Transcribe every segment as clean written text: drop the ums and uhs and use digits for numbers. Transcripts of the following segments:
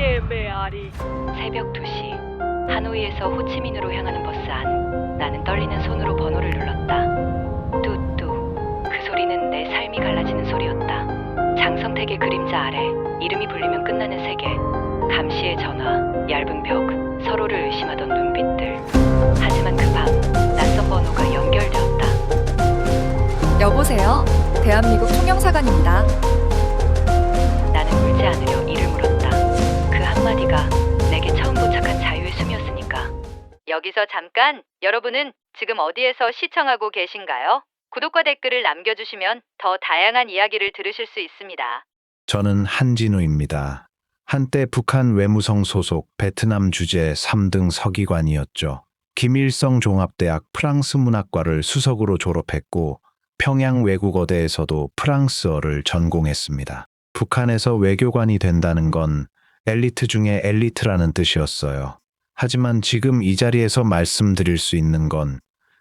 메아리. 새벽 2시 하노이에서 호치민으로 향하는 버스 안. 나는 떨리는 손으로 번호를 눌렀다. 뚜뚜. 그 소리는 내 삶이 갈라지는 소리였다. 장성택의 그림자 아래 이름이 불리면 끝나는 세계. 감시의 전화, 얇은 벽, 서로를 의심하던 눈빛들. 하지만 그 밤 낯선 번호가 연결되었다. 여보세요? 대한민국 총영사관입니다. 나는 울지 않으려 이를 물었다. 그 한마디가 내게 처음 도착한 자유의 숨이었으니까. 여기서 잠깐, 여러분은 지금 어디에서 시청하고 계신가요? 구독과 댓글을 남겨주시면 더 다양한 이야기를 들으실 수 있습니다. 저는 한진우입니다. 한때 북한 외무성 소속 베트남 주재 3등 서기관이었죠. 김일성 종합대학 프랑스 문학과를 수석으로 졸업했고 평양 외국어대에서도 프랑스어를 전공했습니다. 북한에서 외교관이 된다는 건 엘리트 중에 엘리트라는 뜻이었어요. 하지만 지금 이 자리에서 말씀드릴 수 있는 건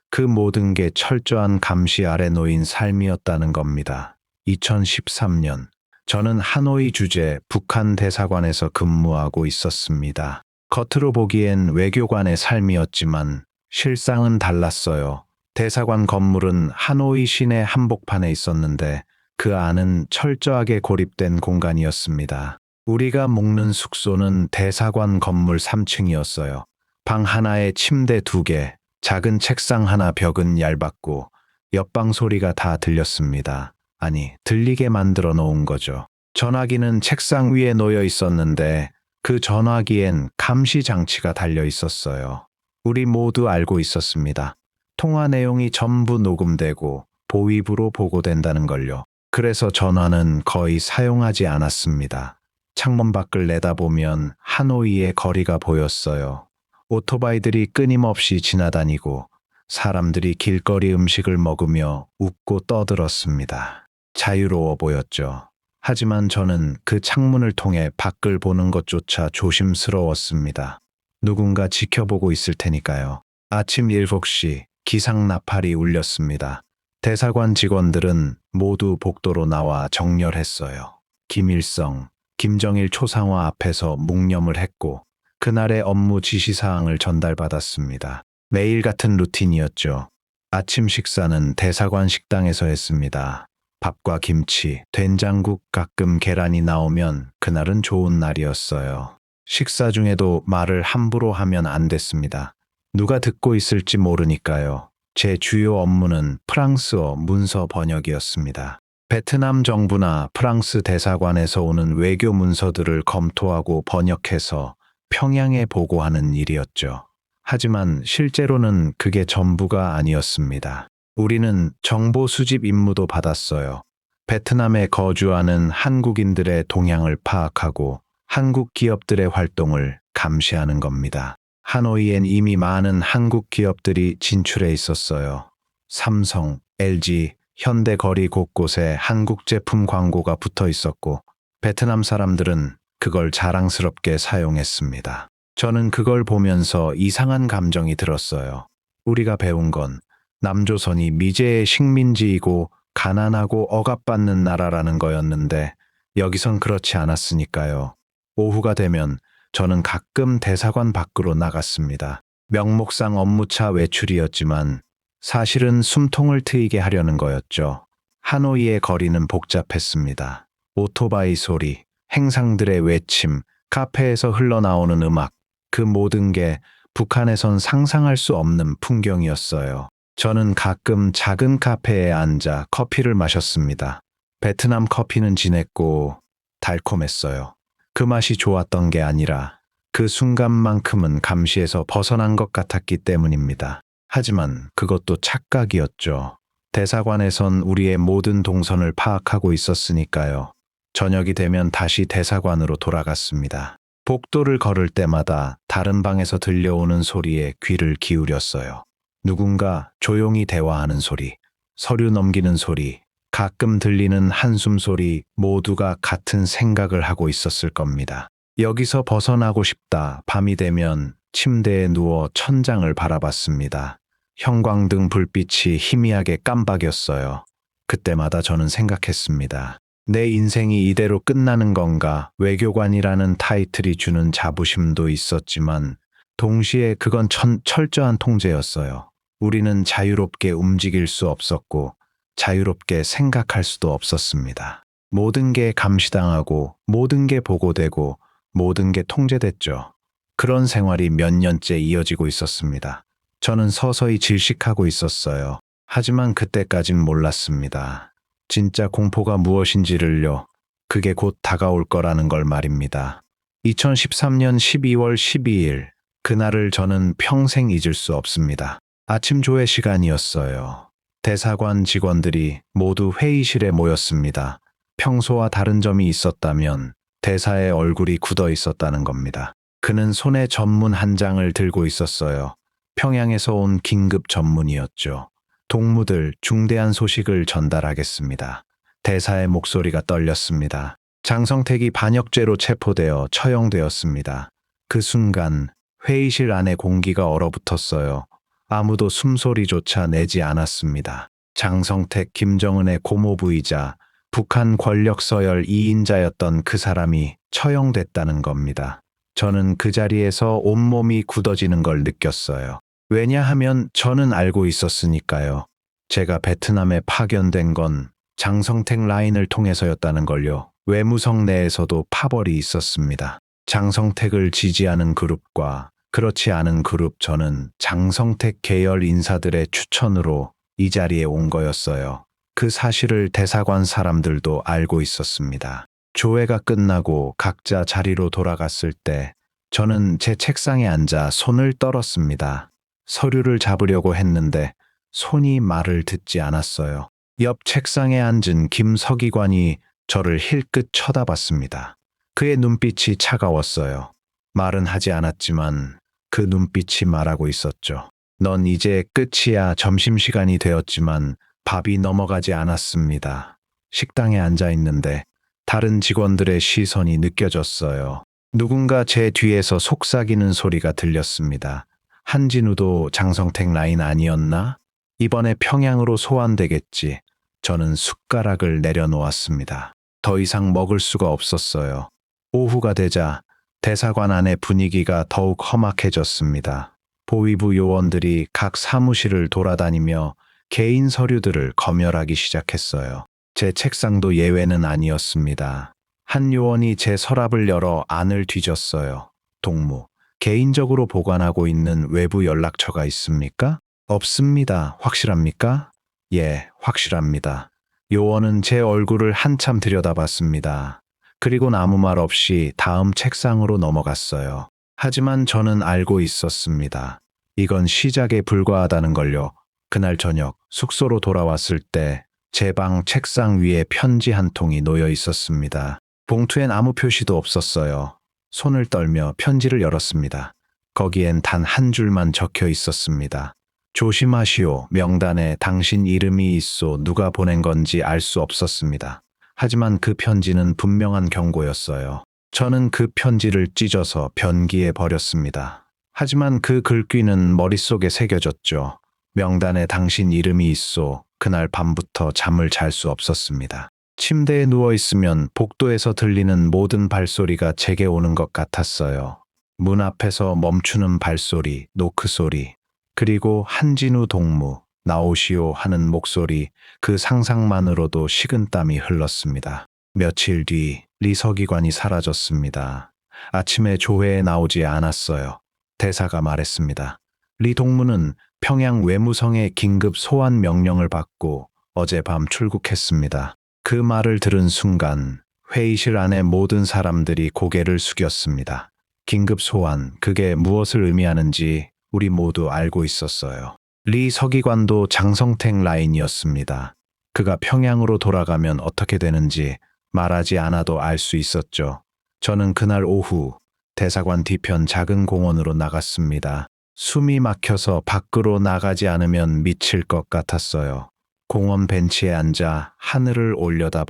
그 모든 게 철저한 감시 아래 놓인 삶이었다는 겁니다. 2013년 저는 하노이 주재 북한 대사관에서 근무하고 있었습니다. 겉으로 보기엔 외교관의 삶이었지만 실상은 달랐어요. 대사관 건물은 하노이 시내 한복판에 있었는데 그 안은 철저하게 고립된 공간이었습니다. 우리가 묵는 숙소는 대사관 건물 3층이었어요. 방 하나에 침대 2개, 작은 책상 하나, 벽은 얇았고 옆방 소리가 다 들렸습니다. 아니, 들리게 만들어 놓은 거죠. 전화기는 책상 위에 놓여 있었는데 그 전화기엔 감시 장치가 달려 있었어요. 우리 모두 알고 있었습니다. 통화 내용이 전부 녹음되고 보위부로 보고된다는 걸요. 그래서 전화는 거의 사용하지 않았습니다. 창문 밖을 내다보면 하노이의 거리가 보였어요. 오토바이들이 끊임없이 지나다니고 사람들이 길거리 음식을 먹으며 웃고 떠들었습니다. 자유로워 보였죠. 하지만 저는 그 창문을 통해 밖을 보는 것조차 조심스러웠습니다. 누군가 지켜보고 있을 테니까요. 아침 7시 기상 나팔이 울렸습니다. 대사관 직원들은 모두 복도로 나와 정렬했어요. 김일성, 김정일 초상화 앞에서 묵념을 했고 그날의 업무 지시사항을 전달받았습니다. 매일 같은 루틴이었죠. 아침 식사는 대사관 식당에서 했습니다. 밥과 김치, 된장국, 가끔 계란이 나오면 그날은 좋은 날이었어요. 식사 중에도 말을 함부로 하면 안 됐습니다. 누가 듣고 있을지 모르니까요. 제 주요 업무는 프랑스어 문서 번역이었습니다. 베트남 정부나 프랑스 대사관에서 오는 외교 문서들을 검토하고 번역해서 평양에 보고하는 일이었죠. 하지만 실제로는 그게 전부가 아니었습니다. 우리는 정보 수집 임무도 받았어요. 베트남에 거주하는 한국인들의 동향을 파악하고 한국 기업들의 활동을 감시하는 겁니다. 하노이엔 이미 많은 한국 기업들이 진출해 있었어요. 삼성, LG, 현대 거리 곳곳에 한국 제품 광고가 붙어 있었고 베트남 사람들은 그걸 자랑스럽게 사용했습니다. 저는 그걸 보면서 이상한 감정이 들었어요. 우리가 배운 건 남조선이 미제의 식민지이고 가난하고 억압받는 나라라는 거였는데 여기선 그렇지 않았으니까요. 오후가 되면 저는 가끔 대사관 밖으로 나갔습니다. 명목상 업무차 외출이었지만 사실은 숨통을 트이게 하려는 거였죠. 하노이의 거리는 복잡했습니다. 오토바이 소리, 행상들의 외침, 카페에서 흘러나오는 음악, 그 모든 게 북한에선 상상할 수 없는 풍경이었어요. 저는 가끔 작은 카페에 앉아 커피를 마셨습니다. 베트남 커피는 진했고 달콤했어요. 그 맛이 좋았던 게 아니라 그 순간만큼은 감시에서 벗어난 것 같았기 때문입니다. 하지만 그것도 착각이었죠. 대사관에선 우리의 모든 동선을 파악하고 있었으니까요. 저녁이 되면 다시 대사관으로 돌아갔습니다. 복도를 걸을 때마다 다른 방에서 들려오는 소리에 귀를 기울였어요. 누군가 조용히 대화하는 소리, 서류 넘기는 소리, 가끔 들리는 한숨 소리 모두가 같은 생각을 하고 있었을 겁니다. 여기서 벗어나고 싶다. 밤이 되면 침대에 누워 천장을 바라봤습니다. 형광등 불빛이 희미하게 깜박였어요. 그때마다 저는 생각했습니다. 내 인생이 이대로 끝나는 건가? 외교관이라는 타이틀이 주는 자부심도 있었지만 동시에 그건 철저한 통제였어요. 우리는 자유롭게 움직일 수 없었고 자유롭게 생각할 수도 없었습니다. 모든 게 감시당하고 모든 게 보고되고 모든 게 통제됐죠. 그런 생활이 몇 년째 이어지고 있었습니다. 저는 서서히 질식하고 있었어요. 하지만 그때까진 몰랐습니다. 진짜 공포가 무엇인지를요. 그게 곧 다가올 거라는 걸 말입니다. 2013년 12월 12일, 그날을 저는 평생 잊을 수 없습니다. 아침 조회 시간이었어요. 대사관 직원들이 모두 회의실에 모였습니다. 평소와 다른 점이 있었다면 대사의 얼굴이 굳어 있었다는 겁니다. 그는 손에 전문 한 장을 들고 있었어요. 평양에서 온 긴급 전문이었죠. 동무들, 중대한 소식을 전달하겠습니다. 대사의 목소리가 떨렸습니다. 장성택이 반역죄로 체포되어 처형되었습니다. 그 순간 회의실 안에 공기가 얼어붙었어요. 아무도 숨소리조차 내지 않았습니다. 장성택, 김정은의 고모부이자 북한 권력 서열 2인자였던 그 사람이 처형됐다는 겁니다. 저는 그 자리에서 온몸이 굳어지는 걸 느꼈어요. 왜냐하면 저는 알고 있었으니까요. 제가 베트남에 파견된 건 장성택 라인을 통해서였다는 걸요. 외무성 내에서도 파벌이 있었습니다. 장성택을 지지하는 그룹과 그렇지 않은 그룹, 저는 장성택 계열 인사들의 추천으로 이 자리에 온 거였어요. 그 사실을 대사관 사람들도 알고 있었습니다. 조회가 끝나고 각자 자리로 돌아갔을 때 저는 제 책상에 앉아 손을 떨었습니다. 서류를 잡으려고 했는데 손이 말을 듣지 않았어요. 옆 책상에 앉은 김 서기관이 저를 힐끗 쳐다봤습니다. 그의 눈빛이 차가웠어요. 말은 하지 않았지만 그 눈빛이 말하고 있었죠. 넌 이제 끝이야. 점심시간이 되었지만 밥이 넘어가지 않았습니다. 식당에 앉아 있는데 다른 직원들의 시선이 느껴졌어요. 누군가 제 뒤에서 속삭이는 소리가 들렸습니다. 한진우도 장성택 라인 아니었나? 이번에 평양으로 소환되겠지. 저는 숟가락을 내려놓았습니다. 더 이상 먹을 수가 없었어요. 오후가 되자 대사관 안의 분위기가 더욱 험악해졌습니다. 보위부 요원들이 각 사무실을 돌아다니며 개인 서류들을 검열하기 시작했어요. 제 책상도 예외는 아니었습니다. 한 요원이 제 서랍을 열어 안을 뒤졌어요. 동무, 개인적으로 보관하고 있는 외부 연락처가 있습니까? 없습니다. 확실합니까? 예, 확실합니다. 요원은 제 얼굴을 한참 들여다봤습니다. 그리곤 아무 말 없이 다음 책상으로 넘어갔어요. 하지만 저는 알고 있었습니다. 이건 시작에 불과하다는 걸요. 그날 저녁 숙소로 돌아왔을 때 제 방 책상 위에 편지 한 통이 놓여 있었습니다. 봉투엔 아무 표시도 없었어요. 손을 떨며 편지를 열었습니다. 거기엔 단 한 줄만 적혀 있었습니다. 조심하시오. 명단에 당신 이름이 있어 누가 보낸 건지 알 수 없었습니다. 하지만 그 편지는 분명한 경고였어요. 저는 그 편지를 찢어서 변기에 버렸습니다. 하지만 그 글귀는 머릿속에 새겨졌죠. 명단에 당신 이름이 있어 그날 밤부터 잠을 잘 수 없었습니다. 침대에 누워있으면 복도에서 들리는 모든 발소리가 제게 오는 것 같았어요. 문 앞에서 멈추는 발소리, 노크 소리, 그리고 한진우 동무, 나오시오 하는 목소리, 그 상상만으로도 식은땀이 흘렀습니다. 며칠 뒤 리 서기관이 사라졌습니다. 아침에 조회에 나오지 않았어요. 대사가 말했습니다. 리 동무는 평양 외무성의 긴급 소환 명령을 받고 어젯밤 출국했습니다. 그 말을 들은 순간 회의실 안의 모든 사람들이 고개를 숙였습니다. 긴급 소환, 그게 무엇을 의미하는지 우리 모두 알고 있었어요. 리 서기관도 장성택 라인이었습니다. 그가 평양으로 돌아가면 어떻게 되는지 말하지 않아도 알 수 있었죠. 저는 그날 오후 대사관 뒤편 작은 공원으로 나갔습니다. 숨이 막혀서 밖으로 나가지 않으면 미칠 것 같았어요. 공원 벤치에 앉아 하늘을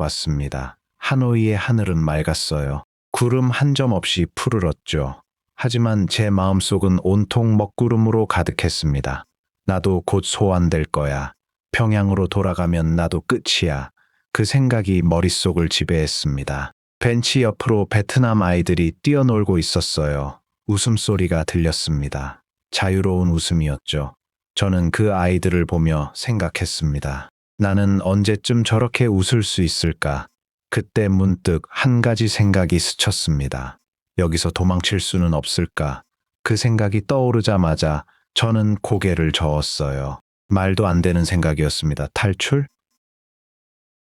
올려다봤습니다. 하노이의 하늘은 맑았어요. 구름 한 점 없이 푸르렀죠. 하지만 제 마음속은 온통 먹구름으로 가득했습니다. 나도 곧 소환될 거야. 평양으로 돌아가면 나도 끝이야. 그 생각이 머릿속을 지배했습니다. 벤치 옆으로 베트남 아이들이 뛰어놀고 있었어요. 웃음소리가 들렸습니다. 자유로운 웃음이었죠. 저는 그 아이들을 보며 생각했습니다. 나는 언제쯤 저렇게 웃을 수 있을까? 그때 문득 한 가지 생각이 스쳤습니다. 여기서 도망칠 수는 없을까? 그 생각이 떠오르자마자 저는 고개를 저었어요. 말도 안 되는 생각이었습니다. 탈출?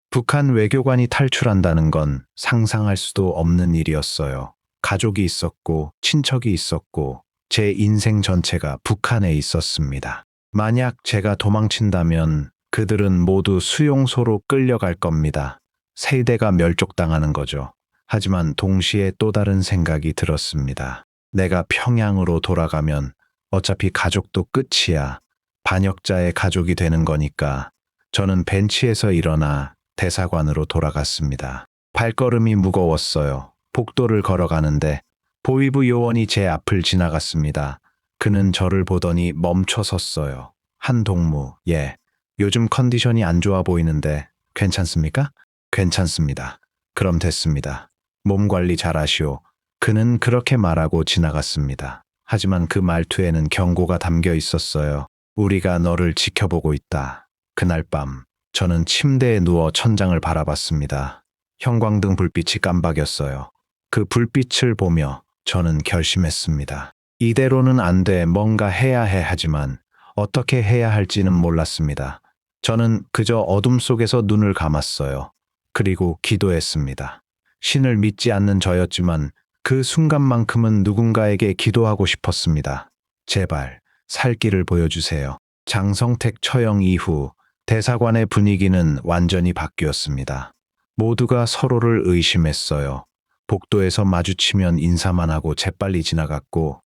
북한 외교관이 탈출한다는 건 상상할 수도 없는 일이었어요. 가족이 있었고, 친척이 있었고, 제 인생 전체가 북한에 있었습니다. 만약 제가 도망친다면 그들은 모두 수용소로 끌려갈 겁니다. 세대가 멸족당하는 거죠. 하지만 동시에 또 다른 생각이 들었습니다. 내가 평양으로 돌아가면 어차피 가족도 끝이야. 반역자의 가족이 되는 거니까. 저는 벤치에서 일어나 대사관으로 돌아갔습니다. 발걸음이 무거웠어요. 복도를 걸어가는데 보위부 요원이 제 앞을 지나갔습니다. 그는 저를 보더니 멈춰 섰어요. 한동무, 예. 요즘 컨디션이 안 좋아 보이는데 괜찮습니까? 괜찮습니다. 그럼 됐습니다. 몸 관리 잘하시오. 그는 그렇게 말하고 지나갔습니다. 하지만 그 말투에는 경고가 담겨 있었어요. 우리가 너를 지켜보고 있다. 그날 밤 저는 침대에 누워 천장을 바라봤습니다. 형광등 불빛이 깜박였어요. 그 불빛을 보며 저는 결심했습니다. 이대로는 안 돼. 뭔가 해야 해. 하지만 어떻게 해야 할지는 몰랐습니다. 저는 그저 어둠 속에서 눈을 감았어요. 그리고 기도했습니다. 신을 믿지 않는 저였지만 그 순간만큼은 누군가에게 기도하고 싶었습니다. 제발 살 길을 보여주세요. 장성택 처형 이후 대사관의 분위기는 완전히 바뀌었습니다. 모두가 서로를 의심했어요. 복도에서 마주치면 인사만 하고 재빨리 지나갔고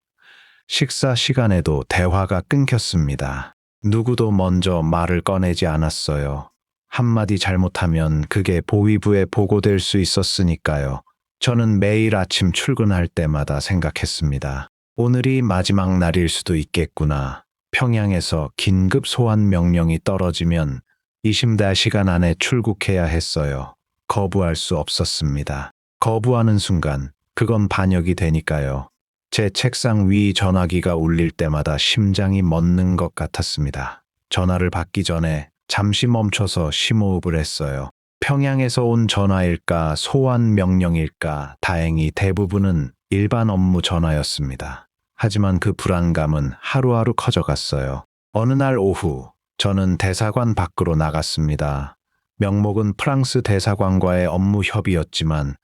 식사 시간에도 대화가 끊겼습니다. 누구도 먼저 말을 꺼내지 않았어요. 한마디 잘못하면 그게 보위부에 보고될 수 있었으니까요. 저는 매일 아침 출근할 때마다 생각했습니다. 오늘이 마지막 날일 수도 있겠구나. 평양에서 긴급 소환 명령이 떨어지면 24시간 안에 출국해야 했어요. 거부할 수 없었습니다. 거부하는 순간 그건 반역이 되니까요. 제 책상 위 전화기가 울릴 때마다 심장이 멎는 것 같았습니다. 전화를 받기 전에 잠시 멈춰서 심호흡을 했어요. 평양에서 온 전화일까, 소환 명령일까, 다행히 대부분은 일반 업무 전화였습니다. 하지만 그 불안감은 하루하루 커져갔어요. 어느 날 오후, 저는 대사관 밖으로 나갔습니다. 명목은 프랑스 대사관과의 업무 협의였지만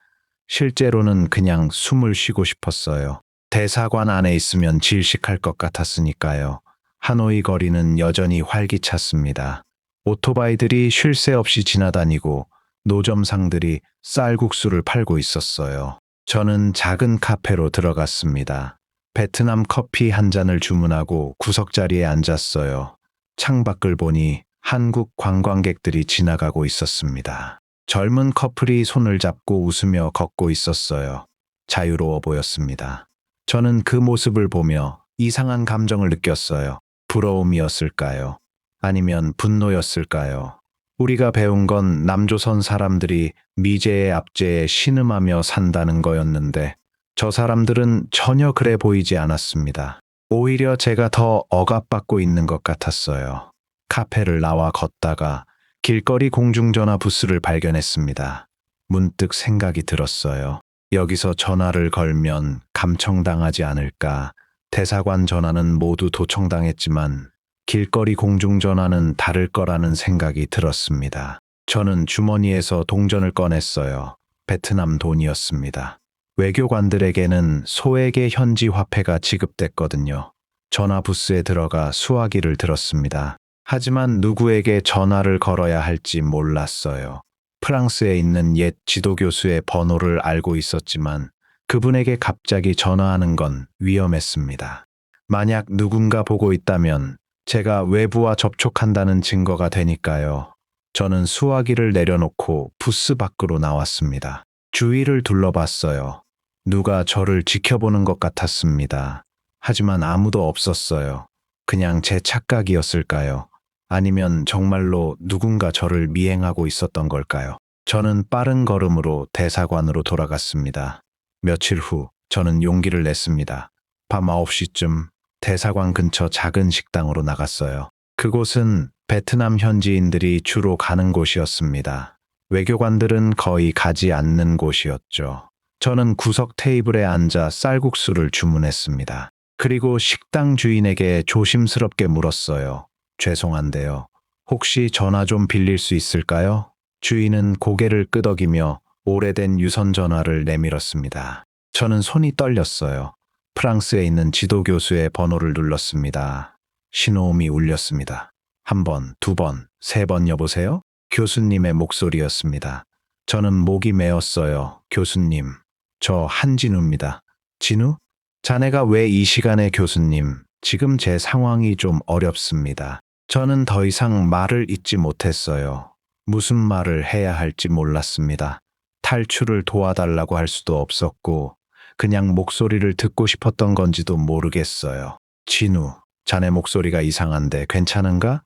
실제로는 그냥 숨을 쉬고 싶었어요. 대사관 안에 있으면 질식할 것 같았으니까요. 하노이 거리는 여전히 활기찼습니다. 오토바이들이 쉴 새 없이 지나다니고 노점상들이 쌀국수를 팔고 있었어요. 저는 작은 카페로 들어갔습니다. 베트남 커피 한 잔을 주문하고 구석자리에 앉았어요. 창밖을 보니 한국 관광객들이 지나가고 있었습니다. 젊은 커플이 손을 잡고 웃으며 걷고 있었어요. 자유로워 보였습니다. 저는 그 모습을 보며 이상한 감정을 느꼈어요. 부러움이었을까요? 아니면 분노였을까요? 우리가 배운 건 남조선 사람들이 미제의 압제에 신음하며 산다는 거였는데 저 사람들은 전혀 그래 보이지 않았습니다. 오히려 제가 더 억압받고 있는 것 같았어요. 카페를 나와 걷다가 길거리 공중전화 부스를 발견했습니다. 문득 생각이 들었어요. 여기서 전화를 걸면 감청당하지 않을까. 대사관 전화는 모두 도청당했지만 길거리 공중전화는 다를 거라는 생각이 들었습니다. 저는 주머니에서 동전을 꺼냈어요. 베트남 돈이었습니다. 외교관들에게는 소액의 현지 화폐가 지급됐거든요. 전화 부스에 들어가 수화기를 들었습니다. 하지만 누구에게 전화를 걸어야 할지 몰랐어요. 프랑스에 있는 옛 지도교수의 번호를 알고 있었지만 그분에게 갑자기 전화하는 건 위험했습니다. 만약 누군가 보고 있다면 제가 외부와 접촉한다는 증거가 되니까요. 저는 수화기를 내려놓고 부스 밖으로 나왔습니다. 주위를 둘러봤어요. 누가 저를 지켜보는 것 같았습니다. 하지만 아무도 없었어요. 그냥 제 착각이었을까요? 아니면 정말로 누군가 저를 미행하고 있었던 걸까요? 저는 빠른 걸음으로 대사관으로 돌아갔습니다. 며칠 후 저는 용기를 냈습니다. 밤 9시쯤 대사관 근처 작은 식당으로 나갔어요. 그곳은 베트남 현지인들이 주로 가는 곳이었습니다. 외교관들은 거의 가지 않는 곳이었죠. 저는 구석 테이블에 앉아 쌀국수를 주문했습니다. 그리고 식당 주인에게 조심스럽게 물었어요. 죄송한데요. 혹시 전화 좀 빌릴 수 있을까요? 주인은 고개를 끄덕이며 오래된 유선 전화를 내밀었습니다. 저는 손이 떨렸어요. 프랑스에 있는 지도 교수의 번호를 눌렀습니다. 신호음이 울렸습니다. 한 번, 두 번, 세 번 여보세요? 교수님의 목소리였습니다. 저는 목이 메었어요. 교수님, 저 한진우입니다. 진우? 자네가 왜 이 시간에 교수님? 지금 제 상황이 좀 어렵습니다. 저는 더 이상 말을 잇지 못했어요. 무슨 말을 해야 할지 몰랐습니다. 탈출을 도와달라고 할 수도 없었고, 그냥 목소리를 듣고 싶었던 건지도 모르겠어요. 진우, 자네 목소리가 이상한데 괜찮은가?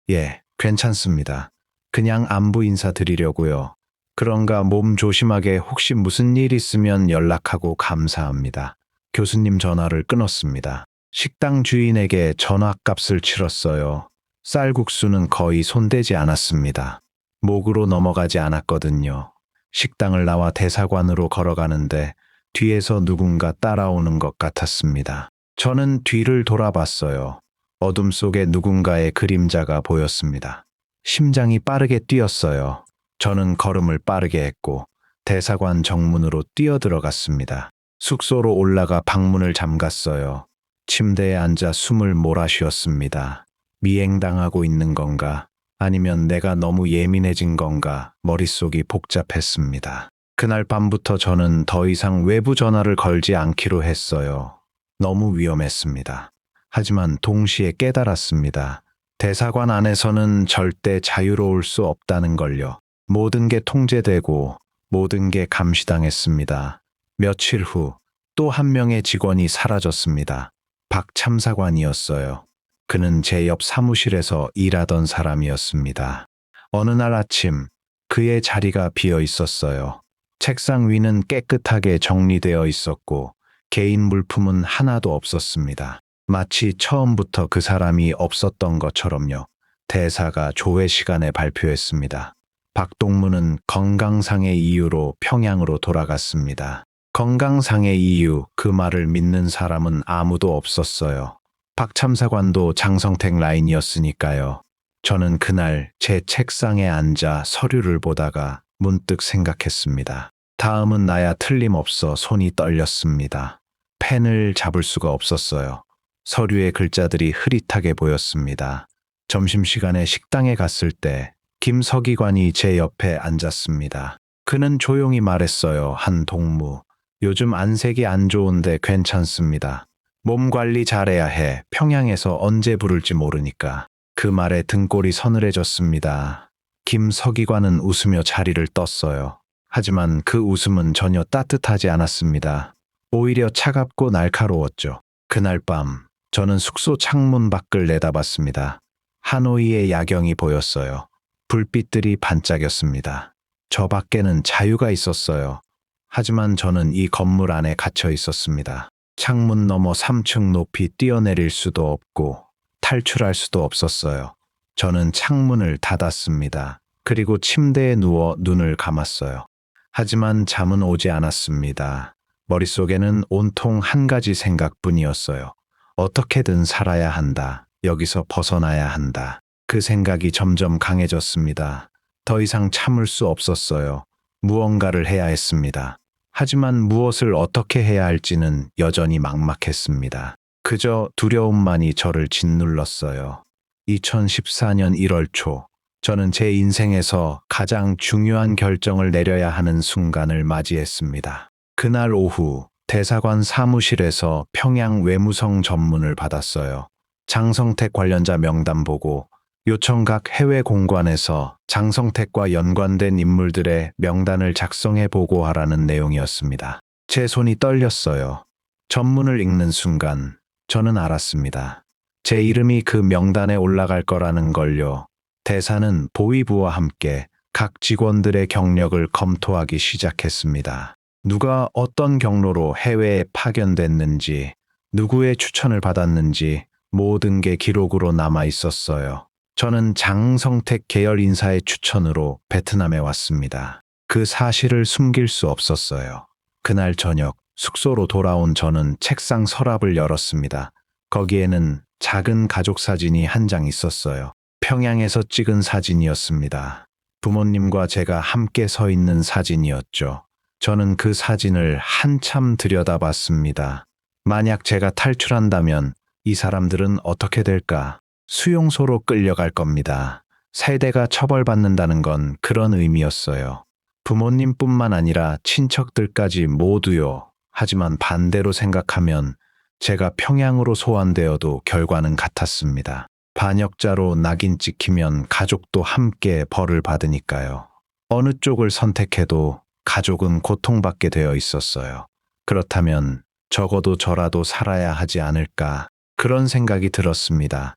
예, 괜찮습니다. 그냥 안부 인사드리려고요. 그런가 몸 조심하게 혹시 무슨 일 있으면 연락하고 감사합니다. 교수님 전화를 끊었습니다. 식당 주인에게 전화값을 치렀어요. 쌀국수는 거의 손대지 않았습니다. 목으로 넘어가지 않았거든요. 식당을 나와 대사관으로 걸어가는데 뒤에서 누군가 따라오는 것 같았습니다. 저는 뒤를 돌아봤어요. 어둠 속에 누군가의 그림자가 보였습니다. 심장이 빠르게 뛰었어요. 저는 걸음을 빠르게 했고 대사관 정문으로 뛰어들어갔습니다. 숙소로 올라가 방문을 잠갔어요. 침대에 앉아 숨을 몰아쉬었습니다. 미행당하고 있는 건가? 아니면 내가 너무 예민해진 건가? 머릿속이 복잡했습니다. 그날 밤부터 저는 더 이상 외부 전화를 걸지 않기로 했어요. 너무 위험했습니다. 하지만 동시에 깨달았습니다. 대사관 안에서는 절대 자유로울 수 없다는 걸요. 모든 게 통제되고 모든 게 감시당했습니다. 며칠 후 또 한 명의 직원이 사라졌습니다. 박 참사관이었어요. 그는 제 옆 사무실에서 일하던 사람이었습니다. 어느 날 아침 그의 자리가 비어 있었어요. 책상 위는 깨끗하게 정리되어 있었고 개인 물품은 하나도 없었습니다. 마치 처음부터 그 사람이 없었던 것처럼요. 대사가 조회 시간에 발표했습니다. 박동무는 건강상의 이유로 평양으로 돌아갔습니다. 건강상의 이유, 그 말을 믿는 사람은 아무도 없었어요. 박 참사관도 장성택 라인이었으니까요. 저는 그날 제 책상에 앉아 서류를 보다가 문득 생각했습니다. 다음은 나야 틀림없어. 손이 떨렸습니다. 펜을 잡을 수가 없었어요. 서류의 글자들이 흐릿하게 보였습니다. 점심시간에 식당에 갔을 때 김서기관이 제 옆에 앉았습니다. 그는 조용히 말했어요. 한동무, 요즘 안색이 안 좋은데 괜찮습니다. 몸 관리 잘해야 해. 평양에서 언제 부를지 모르니까. 그 말에 등골이 서늘해졌습니다. 김서기관은 웃으며 자리를 떴어요. 하지만 그 웃음은 전혀 따뜻하지 않았습니다. 오히려 차갑고 날카로웠죠. 그날 밤 저는 숙소 창문 밖을 내다봤습니다. 하노이의 야경이 보였어요. 불빛들이 반짝였습니다. 저 밖에는 자유가 있었어요. 하지만 저는 이 건물 안에 갇혀 있었습니다. 창문 너머 3층 높이 뛰어내릴 수도 없고 탈출할 수도 없었어요. 저는 창문을 닫았습니다. 그리고 침대에 누워 눈을 감았어요. 하지만 잠은 오지 않았습니다. 머릿속에는 온통 한 가지 생각뿐이었어요. 어떻게든 살아야 한다. 여기서 벗어나야 한다. 그 생각이 점점 강해졌습니다. 더 이상 참을 수 없었어요. 무언가를 해야 했습니다. 하지만 무엇을 어떻게 해야 할지는 여전히 막막했습니다. 그저 두려움만이 저를 짓눌렀어요. 2014년 1월 초, 저는 제 인생에서 가장 중요한 결정을 내려야 하는 순간을 맞이했습니다. 그날 오후 대사관 사무실에서 평양 외무성 전문을 받았어요. 장성택 관련자 명단 보고 요청각 해외 공관에서 장성택과 연관된 인물들의 명단을 작성해 보고하라는 내용이었습니다. 제 손이 떨렸어요. 전문을 읽는 순간 저는 알았습니다. 제 이름이 그 명단에 올라갈 거라는 걸요. 대사는 보위부와 함께 각 직원들의 경력을 검토하기 시작했습니다. 누가 어떤 경로로 해외에 파견됐는지, 누구의 추천을 받았는지 모든 게 기록으로 남아 있었어요. 저는 장성택 계열 인사의 추천으로 베트남에 왔습니다. 그 사실을 숨길 수 없었어요. 그날 저녁 숙소로 돌아온 저는 책상 서랍을 열었습니다. 거기에는 작은 가족 사진이 한 장 있었어요. 평양에서 찍은 사진이었습니다. 부모님과 제가 함께 서 있는 사진이었죠. 저는 그 사진을 한참 들여다봤습니다. 만약 제가 탈출한다면 이 사람들은 어떻게 될까? 수용소로 끌려갈 겁니다. 세대가 처벌받는다는 건 그런 의미였어요. 부모님뿐만 아니라 친척들까지 모두요. 하지만 반대로 생각하면 제가 평양으로 소환되어도 결과는 같았습니다. 반역자로 낙인 찍히면 가족도 함께 벌을 받으니까요. 어느 쪽을 선택해도 가족은 고통받게 되어 있었어요. 그렇다면 적어도 저라도 살아야 하지 않을까 그런 생각이 들었습니다.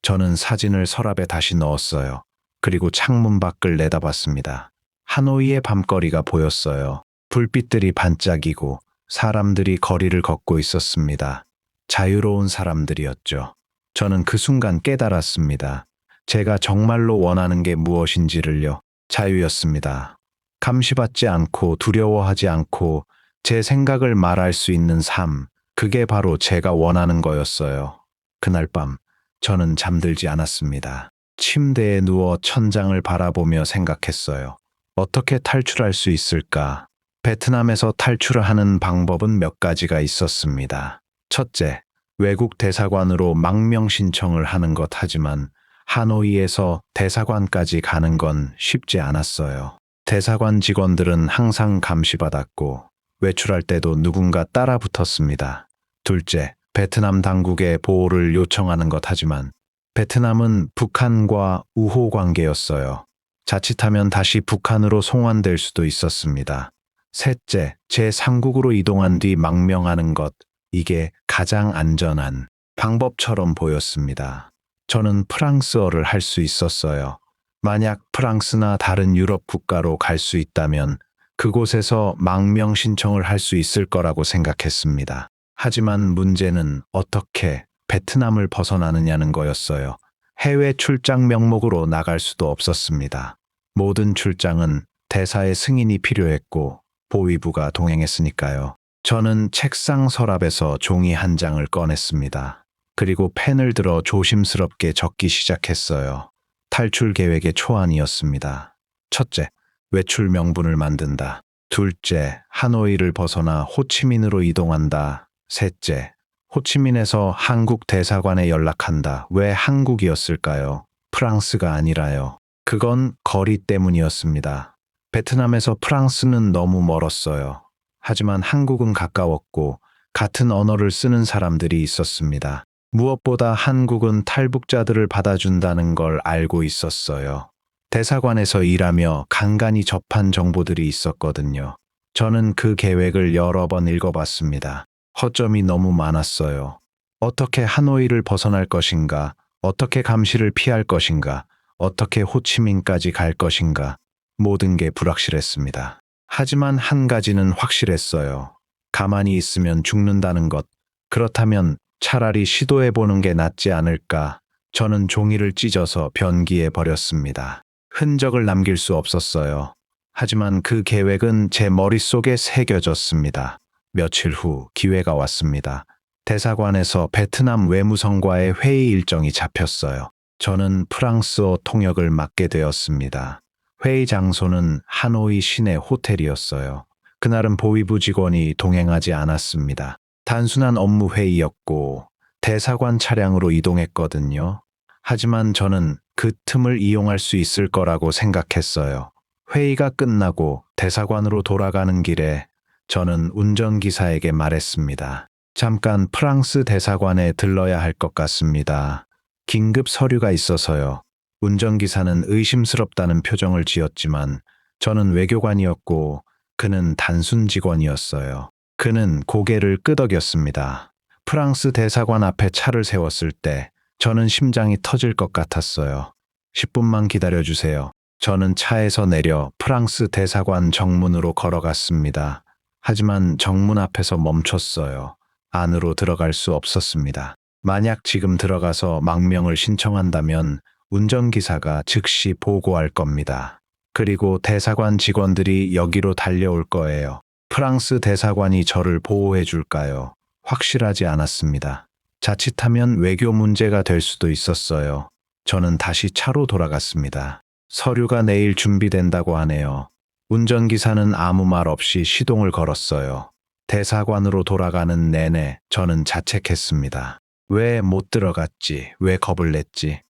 저는 사진을 서랍에 다시 넣었어요. 그리고 창문 밖을 내다봤습니다. 하노이의 밤거리가 보였어요. 불빛들이 반짝이고 사람들이 거리를 걷고 있었습니다. 자유로운 사람들이었죠. 저는 그 순간 깨달았습니다. 제가 정말로 원하는 게 무엇인지를요. 자유였습니다. 감시받지 않고 두려워하지 않고 제 생각을 말할 수 있는 삶, 그게 바로 제가 원하는 거였어요. 그날 밤 저는 잠들지 않았습니다. 침대에 누워 천장을 바라보며 생각했어요. 어떻게 탈출할 수 있을까? 베트남에서 탈출하는 방법은 몇 가지가 있었습니다. 첫째, 외국 대사관으로 망명 신청을 하는 것 하지만 하노이에서 대사관까지 가는 건 쉽지 않았어요. 대사관 직원들은 항상 감시받았고 외출할 때도 누군가 따라 붙었습니다. 둘째, 베트남 당국에 보호를 요청하는 것 하지만 베트남은 북한과 우호 관계였어요. 자칫하면 다시 북한으로 송환될 수도 있었습니다. 셋째, 제3국으로 이동한 뒤 망명하는 것, 이게 가장 안전한 방법처럼 보였습니다. 저는 프랑스어를 할 수 있었어요. 만약 프랑스나 다른 유럽 국가로 갈 수 있다면 그곳에서 망명 신청을 할 수 있을 거라고 생각했습니다. 하지만 문제는 어떻게 베트남을 벗어나느냐는 거였어요. 해외 출장 명목으로 나갈 수도 없었습니다. 모든 출장은 대사의 승인이 필요했고 보위부가 동행했으니까요. 저는 책상 서랍에서 종이 한 장을 꺼냈습니다. 그리고 펜을 들어 조심스럽게 적기 시작했어요. 탈출 계획의 초안이었습니다. 첫째, 외출 명분을 만든다. 둘째, 하노이를 벗어나 호치민으로 이동한다. 셋째, 호치민에서 한국 대사관에 연락한다. 왜 한국이었을까요? 프랑스가 아니라요. 그건 거리 때문이었습니다. 베트남에서 프랑스는 너무 멀었어요. 하지만 한국은 가까웠고 같은 언어를 쓰는 사람들이 있었습니다. 무엇보다 한국은 탈북자들을 받아준다는 걸 알고 있었어요. 대사관에서 일하며 간간히 접한 정보들이 있었거든요. 저는 그 계획을 여러 번 읽어봤습니다. 허점이 너무 많았어요. 어떻게 하노이를 벗어날 것인가? 어떻게 감시를 피할 것인가? 어떻게 호치민까지 갈 것인가? 모든 게 불확실했습니다. 하지만 한 가지는 확실했어요. 가만히 있으면 죽는다는 것. 그렇다면 차라리 시도해보는 게 낫지 않을까? 저는 종이를 찢어서 변기에 버렸습니다. 흔적을 남길 수 없었어요. 하지만 그 계획은 제 머릿속에 새겨졌습니다. 며칠 후 기회가 왔습니다. 대사관에서 베트남 외무성과의 회의 일정이 잡혔어요. 저는 프랑스어 통역을 맡게 되었습니다. 회의 장소는 하노이 시내 호텔이었어요. 그날은 보위부 직원이 동행하지 않았습니다. 단순한 업무 회의였고 대사관 차량으로 이동했거든요. 하지만 저는 그 틈을 이용할 수 있을 거라고 생각했어요. 회의가 끝나고 대사관으로 돌아가는 길에 저는 운전기사에게 말했습니다. 잠깐 프랑스 대사관에 들러야 할 것 같습니다. 긴급 서류가 있어서요. 운전기사는 의심스럽다는 표정을 지었지만 저는 외교관이었고 그는 단순 직원이었어요. 그는 고개를 끄덕였습니다. 프랑스 대사관 앞에 차를 세웠을 때 저는 심장이 터질 것 같았어요. 10분만 기다려주세요. 저는 차에서 내려 프랑스 대사관 정문으로 걸어갔습니다. 하지만 정문 앞에서 멈췄어요. 안으로 들어갈 수 없었습니다. 만약 지금 들어가서 망명을 신청한다면 운전기사가 즉시 보고할 겁니다. 그리고 대사관 직원들이 여기로 달려올 거예요. 프랑스 대사관이 저를 보호해 줄까요? 확실하지 않았습니다. 자칫하면 외교 문제가 될 수도 있었어요. 저는 다시 차로 돌아갔습니다. 서류가 내일 준비된다고 하네요. 운전기사는 아무 말 없이 시동을 걸었어요. 대사관으로 돌아가는 내내 저는 자책했습니다. 왜 못 들어갔지? 왜 겁을 냈지?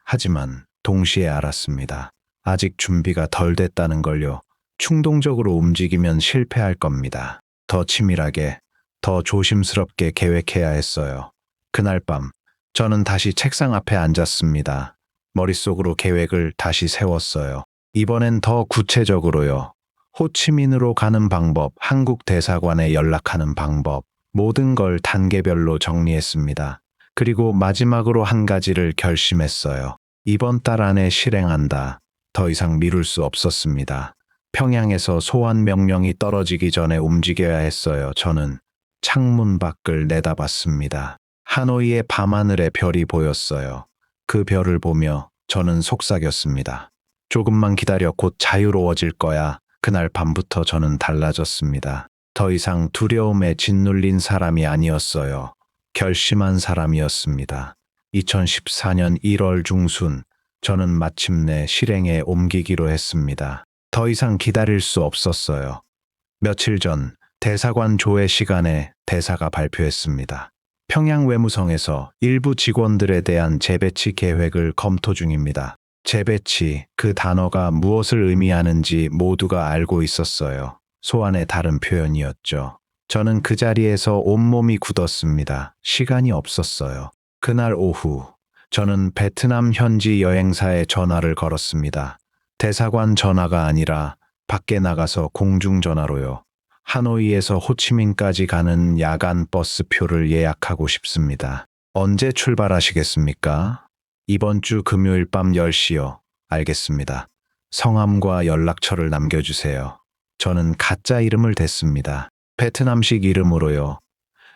하지만 동시에 알았습니다. 아직 준비가 덜 됐다는 걸요. 충동적으로 움직이면 실패할 겁니다. 더 치밀하게, 더 조심스럽게 계획해야 했어요. 그날 밤, 저는 다시 책상 앞에 앉았습니다. 머릿속으로 계획을 다시 세웠어요. 이번엔 더 구체적으로요. 호치민으로 가는 방법, 한국 대사관에 연락하는 방법, 모든 걸 단계별로 정리했습니다. 그리고 마지막으로 한 가지를 결심했어요. 이번 달 안에 실행한다. 더 이상 미룰 수 없었습니다. 평양에서 소환 명령이 떨어지기 전에 움직여야 했어요. 저는 창문 밖을 내다봤습니다. 하노이의 밤하늘에 별이 보였어요. 그 별을 보며 저는 속삭였습니다. 조금만 기다려 곧 자유로워질 거야. 그날 밤부터 저는 달라졌습니다. 더 이상 두려움에 짓눌린 사람이 아니었어요. 결심한 사람이었습니다. 2014년 1월 중순, 저는 마침내 실행에 옮기기로 했습니다. 더 이상 기다릴 수 없었어요. 며칠 전 대사관 조회 시간에 대사가 발표했습니다. 평양 외무성에서 일부 직원들에 대한 재배치 계획을 검토 중입니다. 재배치, 그 단어가 무엇을 의미하는지 모두가 알고 있었어요. 소환의 다른 표현이었죠. 저는 그 자리에서 온몸이 굳었습니다. 시간이 없었어요. 그날 오후, 저는 베트남 현지 여행사에 전화를 걸었습니다. 대사관 전화가 아니라 밖에 나가서 공중전화로요. 하노이에서 호치민까지 가는 야간 버스 표를 예약하고 싶습니다. 언제 출발하시겠습니까? 이번 주 금요일 밤 10시요. 알겠습니다. 성함과 연락처를 남겨주세요. 저는 가짜 이름을 댔습니다. 베트남식 이름으로요.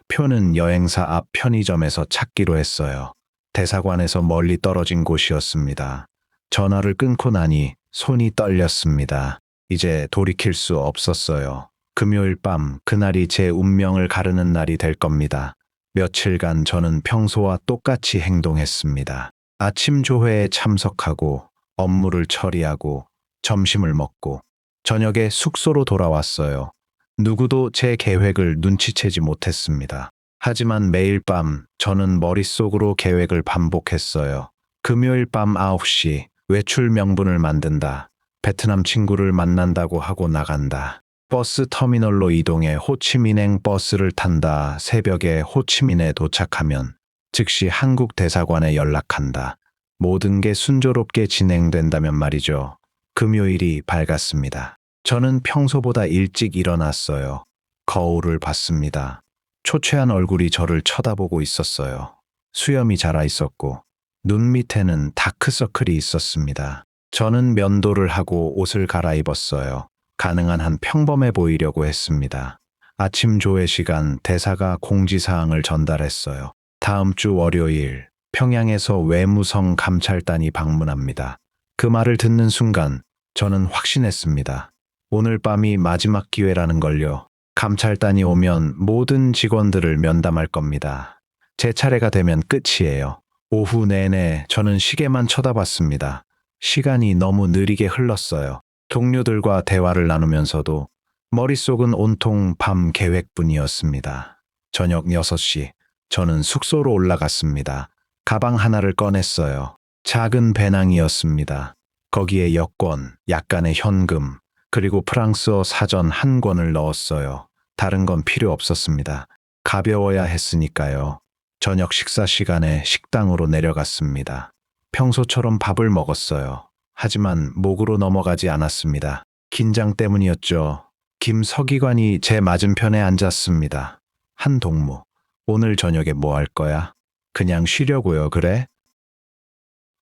표는 여행사 앞 편의점에서 찾기로 했어요. 대사관에서 멀리 떨어진 곳이었습니다. 전화를 끊고 나니 손이 떨렸습니다. 이제 돌이킬 수 없었어요. 금요일 밤, 그날이 제 운명을 가르는 날이 될 겁니다. 며칠간 저는 평소와 똑같이 행동했습니다. 아침 조회에 참석하고, 업무를 처리하고, 점심을 먹고, 저녁에 숙소로 돌아왔어요. 누구도 제 계획을 눈치채지 못했습니다. 하지만 매일 밤 저는 머릿속으로 계획을 반복했어요. 금요일 밤 9시 외출 명분을 만든다. 베트남 친구를 만난다고 하고 나간다. 버스 터미널로 이동해 호치민행 버스를 탄다. 새벽에 호치민에 도착하면 즉시 한국 대사관에 연락한다. 모든 게 순조롭게 진행된다면 말이죠. 금요일이 밝았습니다. 저는 평소보다 일찍 일어났어요. 거울을 봤습니다. 초췌한 얼굴이 저를 쳐다보고 있었어요. 수염이 자라 있었고 눈 밑에는 다크서클이 있었습니다. 저는 면도를 하고 옷을 갈아입었어요. 가능한 한 평범해 보이려고 했습니다. 아침 조회 시간 대사가 공지사항을 전달했어요. 다음 주 월요일 평양에서 외무성 감찰단이 방문합니다. 그 말을 듣는 순간 저는 확신했습니다. 오늘 밤이 마지막 기회라는 걸요. 감찰단이 오면 모든 직원들을 면담할 겁니다. 제 차례가 되면 끝이에요. 오후 내내 저는 시계만 쳐다봤습니다. 시간이 너무 느리게 흘렀어요. 동료들과 대화를 나누면서도 머릿속은 온통 밤 계획뿐이었습니다. 저녁 6시, 저는 숙소로 올라갔습니다. 가방 하나를 꺼냈어요. 작은 배낭이었습니다. 거기에 여권, 약간의 현금, 그리고 프랑스어 사전 한 권을 넣었어요. 다른 건 필요 없었습니다. 가벼워야 했으니까요. 저녁 식사 시간에 식당으로 내려갔습니다. 평소처럼 밥을 먹었어요. 하지만 목으로 넘어가지 않았습니다. 긴장 때문이었죠. 김 서기관이 제 맞은편에 앉았습니다. 한 동무, 오늘 저녁에 뭐 할 거야? 그냥 쉬려고요, 그래?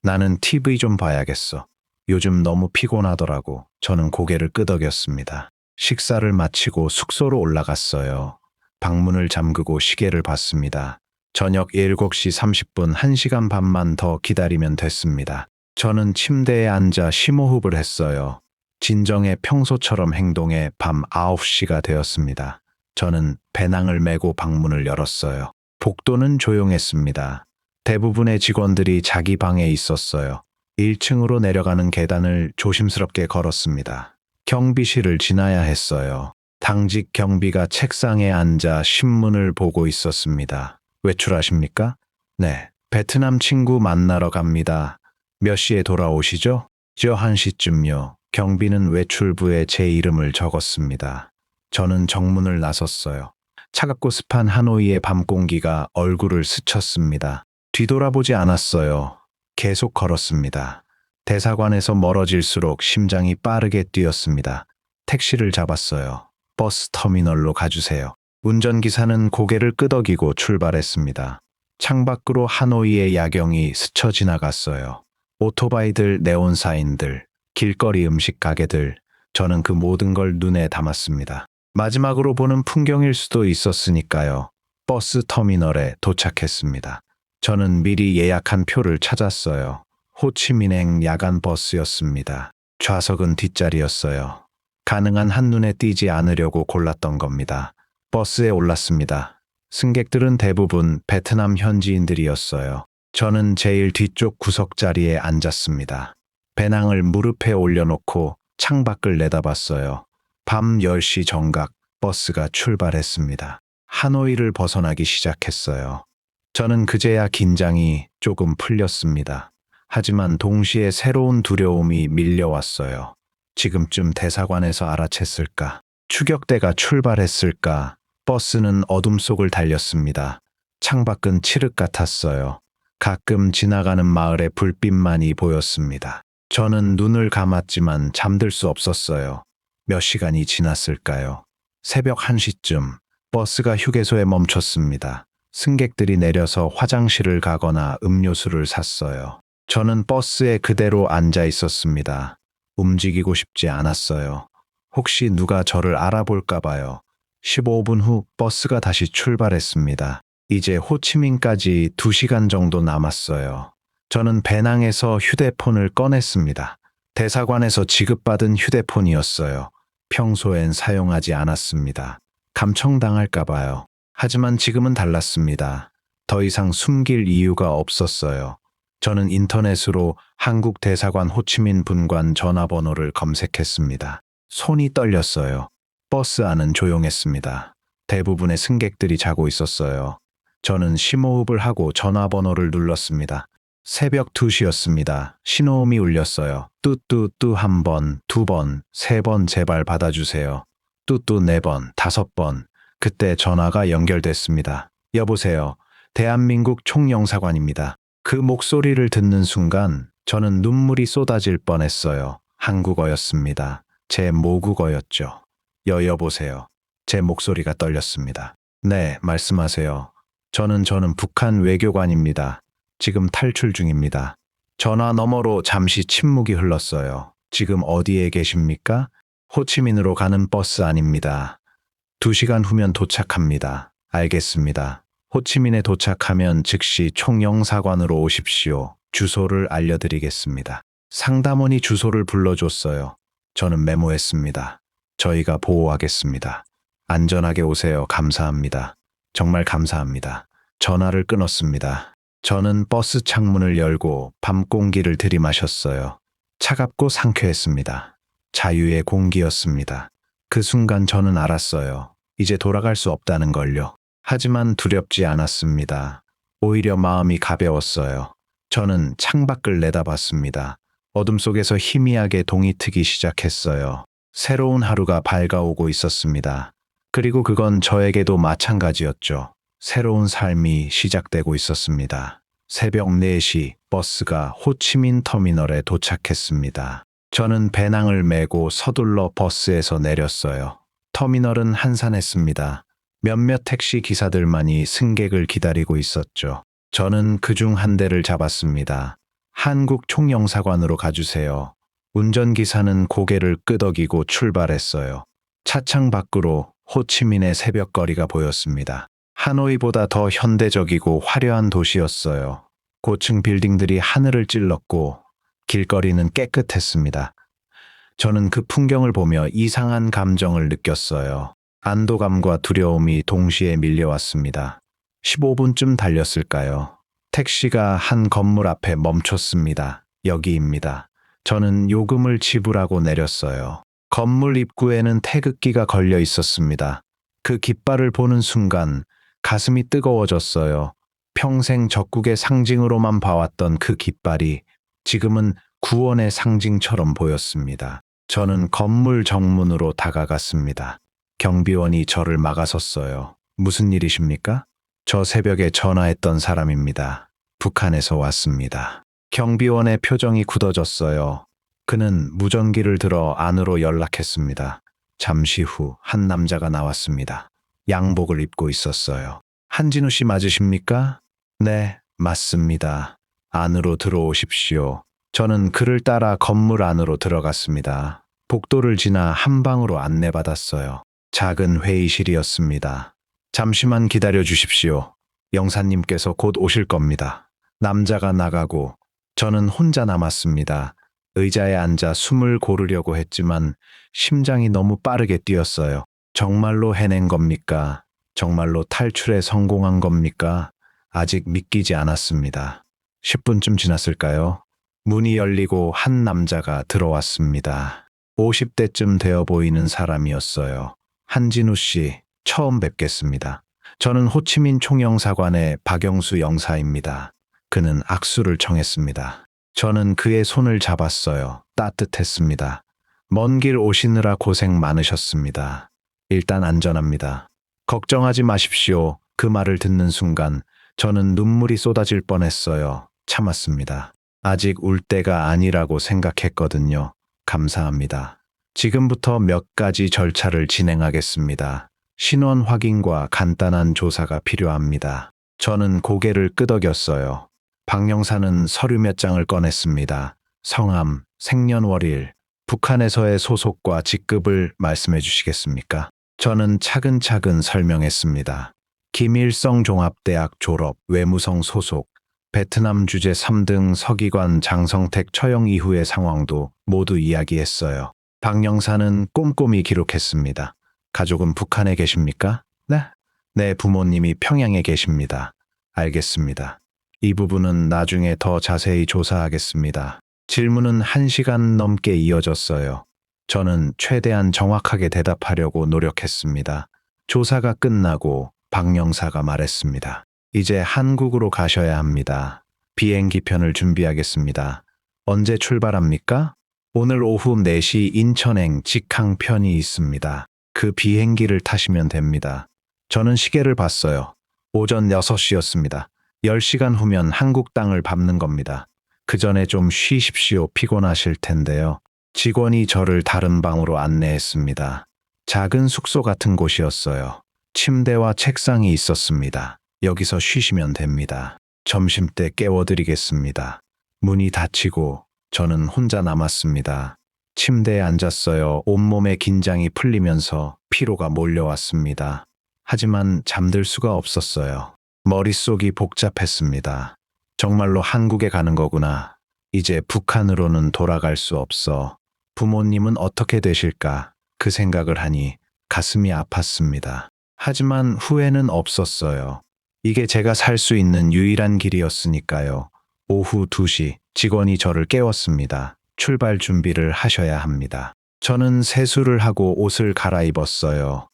나는 TV 좀 봐야겠어. 요즘 너무 피곤하더라고. 저는 고개를 끄덕였습니다. 식사를 마치고 숙소로 올라갔어요. 방문을 잠그고 시계를 봤습니다. 저녁 7시 30분 1시간 반만 더 기다리면 됐습니다. 저는 침대에 앉아 심호흡을 했어요. 진정의 평소처럼 행동해 밤 9시가 되었습니다. 저는 배낭을 메고 방문을 열었어요. 복도는 조용했습니다. 대부분의 직원들이 자기 방에 있었어요. 1층으로 내려가는 계단을 조심스럽게 걸었습니다. 경비실을 지나야 했어요. 당직 경비가 책상에 앉아 신문을 보고 있었습니다. 외출하십니까? 네. 베트남 친구 만나러 갑니다. 몇 시에 돌아오시죠? 저 1시쯤요. 경비는 외출부에 제 이름을 적었습니다. 저는 정문을 나섰어요. 차갑고 습한 하노이의 밤 공기가 얼굴을 스쳤습니다. 뒤돌아보지 않았어요. 계속 걸었습니다. 대사관에서 멀어질수록 심장이 빠르게 뛰었습니다. 택시를 잡았어요. 버스 터미널로 가주세요. 운전기사는 고개를 끄덕이고 출발했습니다. 창밖으로 하노이의 야경이 스쳐 지나갔어요. 오토바이들, 네온사인들, 길거리 음식 가게들, 저는 그 모든 걸 눈에 담았습니다. 마지막으로 보는 풍경일 수도 있었으니까요. 버스 터미널에 도착했습니다. 저는 미리 예약한 표를 찾았어요. 호치민행 야간 버스였습니다. 좌석은 뒷자리였어요. 가능한 한눈에 띄지 않으려고 골랐던 겁니다. 버스에 올랐습니다. 승객들은 대부분 베트남 현지인들이었어요. 저는 제일 뒤쪽 구석 자리에 앉았습니다. 배낭을 무릎에 올려놓고 창밖을 내다봤어요. 밤 10시 정각 버스가 출발했습니다. 하노이를 벗어나기 시작했어요. 저는 그제야 긴장이 조금 풀렸습니다. 하지만 동시에 새로운 두려움이 밀려왔어요. 지금쯤 대사관에서 알아챘을까? 추격대가 출발했을까? 버스는 어둠 속을 달렸습니다. 창밖은 칠흑 같았어요. 가끔 지나가는 마을의 불빛만이 보였습니다. 저는 눈을 감았지만 잠들 수 없었어요. 몇 시간이 지났을까요? 새벽 1시쯤 버스가 휴게소에 멈췄습니다. 승객들이 내려서 화장실을 가거나 음료수를 샀어요. 저는 버스에 그대로 앉아 있었습니다. 움직이고 싶지 않았어요. 혹시 누가 저를 알아볼까 봐요. 15분 후 버스가 다시 출발했습니다. 이제 호치민까지 2시간 정도 남았어요. 저는 배낭에서 휴대폰을 꺼냈습니다. 대사관에서 지급받은 휴대폰이었어요. 평소엔 사용하지 않았습니다. 감청당할까 봐요. 하지만 지금은 달랐습니다. 더 이상 숨길 이유가 없었어요. 저는 인터넷으로 한국 대사관 호치민 분관 전화번호를 검색했습니다. 손이 떨렸어요. 버스 안은 조용했습니다. 대부분의 승객들이 자고 있었어요. 저는 심호흡을 하고 전화번호를 눌렀습니다. 새벽 2시였습니다. 신호음이 울렸어요. 뚜뚜뚜 1번, 2번, 3번 제발 받아주세요. 뚜뚜 4번, 5번. 그때 전화가 연결됐습니다. 여보세요. 대한민국 총영사관입니다. 그 목소리를 듣는 순간 저는 눈물이 쏟아질 뻔했어요. 한국어였습니다. 제 모국어였죠. 여보세요. 제 목소리가 떨렸습니다. 네, 말씀하세요. 저는 북한 외교관입니다. 지금 탈출 중입니다. 전화 너머로 잠시 침묵이 흘렀어요. 지금 어디에 계십니까? 호치민으로 가는 버스 안입니다. 2시간 후면 도착합니다. 알겠습니다. 호치민에 도착하면 즉시 총영사관으로 오십시오. 주소를 알려드리겠습니다. 상담원이 주소를 불러줬어요. 저는 메모했습니다. 저희가 보호하겠습니다. 안전하게 오세요. 감사합니다. 정말 감사합니다. 전화를 끊었습니다. 저는 버스 창문을 열고 밤 공기를 들이마셨어요. 차갑고 상쾌했습니다. 자유의 공기였습니다. 그 순간 저는 알았어요. 이제 돌아갈 수 없다는 걸요. 하지만 두렵지 않았습니다. 오히려 마음이 가벼웠어요. 저는 창밖을 내다봤습니다. 어둠 속에서 희미하게 동이 트기 시작했어요. 새로운 하루가 밝아오고 있었습니다. 그리고 그건 저에게도 마찬가지였죠. 새로운 삶이 시작되고 있었습니다. 새벽 4시 버스가 호치민 터미널에 도착했습니다. 저는 배낭을 메고 서둘러 버스에서 내렸어요. 터미널은 한산했습니다. 몇몇 택시 기사들만이 승객을 기다리고 있었죠. 저는 그중 한 대를 잡았습니다. 한국 총영사관으로 가주세요. 운전기사는 고개를 끄덕이고 출발했어요. 차창 밖으로 호치민의 새벽거리가 보였습니다. 하노이보다 더 현대적이고 화려한 도시였어요. 고층 빌딩들이 하늘을 찔렀고 길거리는 깨끗했습니다. 저는 그 풍경을 보며 이상한 감정을 느꼈어요. 안도감과 두려움이 동시에 밀려왔습니다. 15분쯤 달렸을까요? 택시가 한 건물 앞에 멈췄습니다. 여기입니다. 저는 요금을 지불하고 내렸어요. 건물 입구에는 태극기가 걸려 있었습니다. 그 깃발을 보는 순간 가슴이 뜨거워졌어요. 평생 적국의 상징으로만 봐왔던 그 깃발이 지금은 구원의 상징처럼 보였습니다. 저는 건물 정문으로 다가갔습니다. 경비원이 저를 막아섰어요. 무슨 일이십니까? 저 새벽에 전화했던 사람입니다. 북한에서 왔습니다. 경비원의 표정이 굳어졌어요. 그는 무전기를 들어 안으로 연락했습니다. 잠시 후 한 남자가 나왔습니다. 양복을 입고 있었어요. 한진우 씨 맞으십니까? 네, 맞습니다. 안으로 들어오십시오. 저는 그를 따라 건물 안으로 들어갔습니다. 복도를 지나 한 방으로 안내받았어요. 작은 회의실이었습니다. 잠시만 기다려 주십시오. 영사님께서 곧 오실 겁니다. 남자가 나가고 저는 혼자 남았습니다. 의자에 앉아 숨을 고르려고 했지만 심장이 너무 빠르게 뛰었어요. 정말로 해낸 겁니까? 정말로 탈출에 성공한 겁니까? 아직 믿기지 않았습니다. 10분쯤 지났을까요? 문이 열리고 한 남자가 들어왔습니다. 50대쯤 되어 보이는 사람이었어요. 한진우 씨, 처음 뵙겠습니다. 저는 호치민 총영사관의 박영수 영사입니다. 그는 악수를 청했습니다. 저는 그의 손을 잡았어요. 따뜻했습니다. 먼 길 오시느라 고생 많으셨습니다. 일단 안전합니다. 걱정하지 마십시오. 그 말을 듣는 순간 저는 눈물이 쏟아질 뻔했어요. 참았습니다. 아직 울 때가 아니라고 생각했거든요. 감사합니다. 지금부터 몇 가지 절차를 진행하겠습니다. 신원 확인과 간단한 조사가 필요합니다. 저는 고개를 끄덕였어요. 박 영사는 서류 몇 장을 꺼냈습니다. 성함, 생년월일, 북한에서의 소속과 직급을 말씀해 주시겠습니까? 저는 차근차근 설명했습니다. 김일성 종합대학 졸업, 외무성 소속, 베트남 주재 3등 서기관 장성택 처형 이후의 상황도 모두 이야기했어요. 박 영사는 꼼꼼히 기록했습니다. 가족은 북한에 계십니까? 네. 내 부모님이 평양에 계십니다. 알겠습니다. 이 부분은 나중에 더 자세히 조사하겠습니다. 질문은 1시간 넘게 이어졌어요. 저는 최대한 정확하게 대답하려고 노력했습니다. 조사가 끝나고 박 영사가 말했습니다. 이제 한국으로 가셔야 합니다. 비행기편을 준비하겠습니다. 언제 출발합니까? 오늘 오후 4시 인천행 직항편이 있습니다. 그 비행기를 타시면 됩니다. 저는 시계를 봤어요. 오전 6시였습니다. 10시간 후면 한국 땅을 밟는 겁니다. 그 전에 좀 쉬십시오. 피곤하실 텐데요. 직원이 저를 다른 방으로 안내했습니다. 작은 숙소 같은 곳이었어요. 침대와 책상이 있었습니다. 여기서 쉬시면 됩니다. 점심때 깨워드리겠습니다. 문이 닫히고 저는 혼자 남았습니다. 침대에 앉았어요. 온몸의 긴장이 풀리면서 피로가 몰려왔습니다. 하지만 잠들 수가 없었어요. 머릿속이 복잡했습니다. 정말로 한국에 가는 거구나. 이제 북한으로는 돌아갈 수 없어. 부모님은 어떻게 되실까? 그 생각을 하니 가슴이 아팠습니다. 하지만 후회는 없었어요. 이게 제가 살 수 있는 유일한 길이었으니까요. 오후 2시 직원이 저를 깨웠습니다. 출발 준비를 하셔야 합니다. 저는 세수를 하고 옷을 갈아입었어요.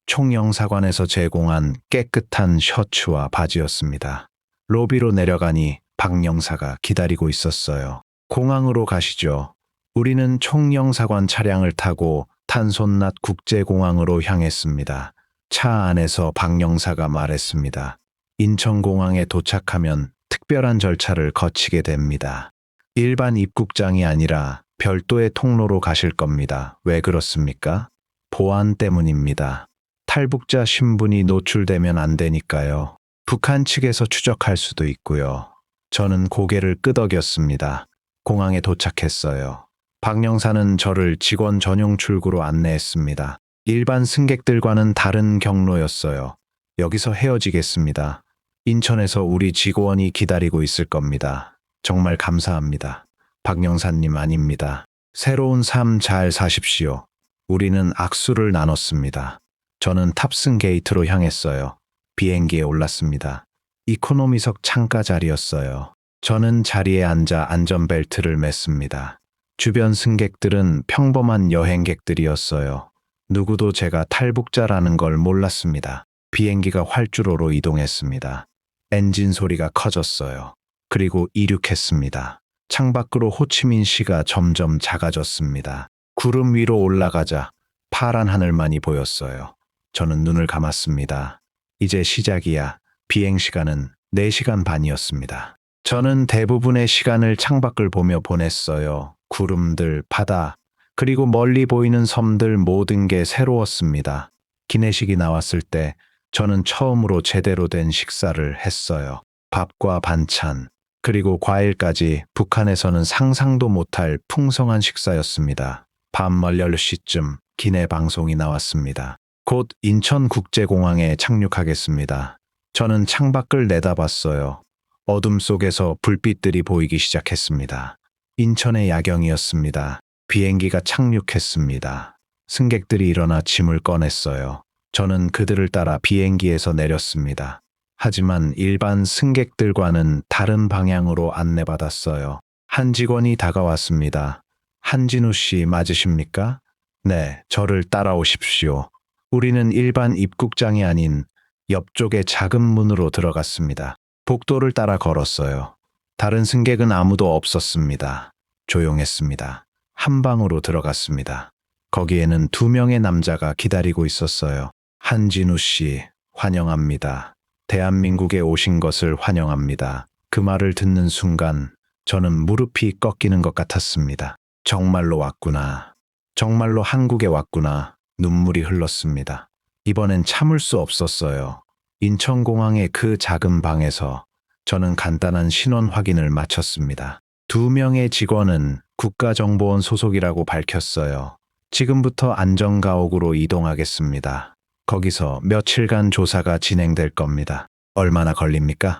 총영사관에서 제공한 깨끗한 셔츠와 바지였습니다. 로비로 내려가니 박 영사가 기다리고 있었어요. 공항으로 가시죠. 우리는 총영사관 차량을 타고 탄손낫 국제공항으로 향했습니다. 차 안에서 박 영사가 말했습니다. 인천공항에 도착하면 특별한 절차를 거치게 됩니다. 일반 입국장이 아니라 별도의 통로로 가실 겁니다. 왜 그렇습니까? 보안 때문입니다. 탈북자 신분이 노출되면 안 되니까요. 북한 측에서 추적할 수도 있고요. 저는 고개를 끄덕였습니다. 공항에 도착했어요. 박영사는 저를 직원 전용 출구로 안내했습니다. 일반 승객들과는 다른 경로였어요. 여기서 헤어지겠습니다. 인천에서 우리 직원이 기다리고 있을 겁니다. 정말 감사합니다. 박영사님 아닙니다. 새로운 삶 잘 사십시오. 우리는 악수를 나눴습니다. 저는 탑승 게이트로 향했어요. 비행기에 올랐습니다. 이코노미석 창가 자리였어요. 저는 자리에 앉아 안전벨트를 맸습니다. 주변 승객들은 평범한 여행객들이었어요. 누구도 제가 탈북자라는 걸 몰랐습니다. 비행기가 활주로로 이동했습니다. 엔진 소리가 커졌어요. 그리고 이륙했습니다. 창밖으로 호치민시가 점점 작아졌습니다. 구름 위로 올라가자 파란 하늘만이 보였어요. 저는 눈을 감았습니다. 이제 시작이야. 비행 시간은 4시간 반이었습니다. 저는 대부분의 시간을 창밖을 보며 보냈어요. 구름들, 바다, 그리고 멀리 보이는 섬들 모든 게 새로웠습니다. 기내식이 나왔을 때 저는 처음으로 제대로 된 식사를 했어요. 밥과 반찬, 그리고 과일까지 북한에서는 상상도 못할 풍성한 식사였습니다. 밤 10시쯤 기내 방송이 나왔습니다. 곧 인천국제공항에 착륙하겠습니다. 저는 창밖을 내다봤어요. 어둠 속에서 불빛들이 보이기 시작했습니다. 인천의 야경이었습니다. 비행기가 착륙했습니다. 승객들이 일어나 짐을 꺼냈어요. 저는 그들을 따라 비행기에서 내렸습니다. 하지만 일반 승객들과는 다른 방향으로 안내받았어요. 한 직원이 다가왔습니다. 한진우 씨 맞으십니까? 네, 저를 따라오십시오. 우리는 일반 입국장이 아닌 옆쪽의 작은 문으로 들어갔습니다. 복도를 따라 걸었어요. 다른 승객은 아무도 없었습니다. 조용했습니다. 한 방으로 들어갔습니다. 거기에는 2명의 남자가 기다리고 있었어요. 한진우 씨, 환영합니다. 대한민국에 오신 것을 환영합니다. 그 말을 듣는 순간 저는 무릎이 꺾이는 것 같았습니다. 정말로 왔구나. 정말로 한국에 왔구나. 눈물이 흘렀습니다. 이번엔 참을 수 없었어요. 인천공항의 그 작은 방에서 저는 간단한 신원 확인을 마쳤습니다. 2명의 직원은 국가정보원 소속이라고 밝혔어요. 지금부터 안전가옥으로 이동하겠습니다. 거기서 며칠간 조사가 진행될 겁니다. 얼마나 걸립니까?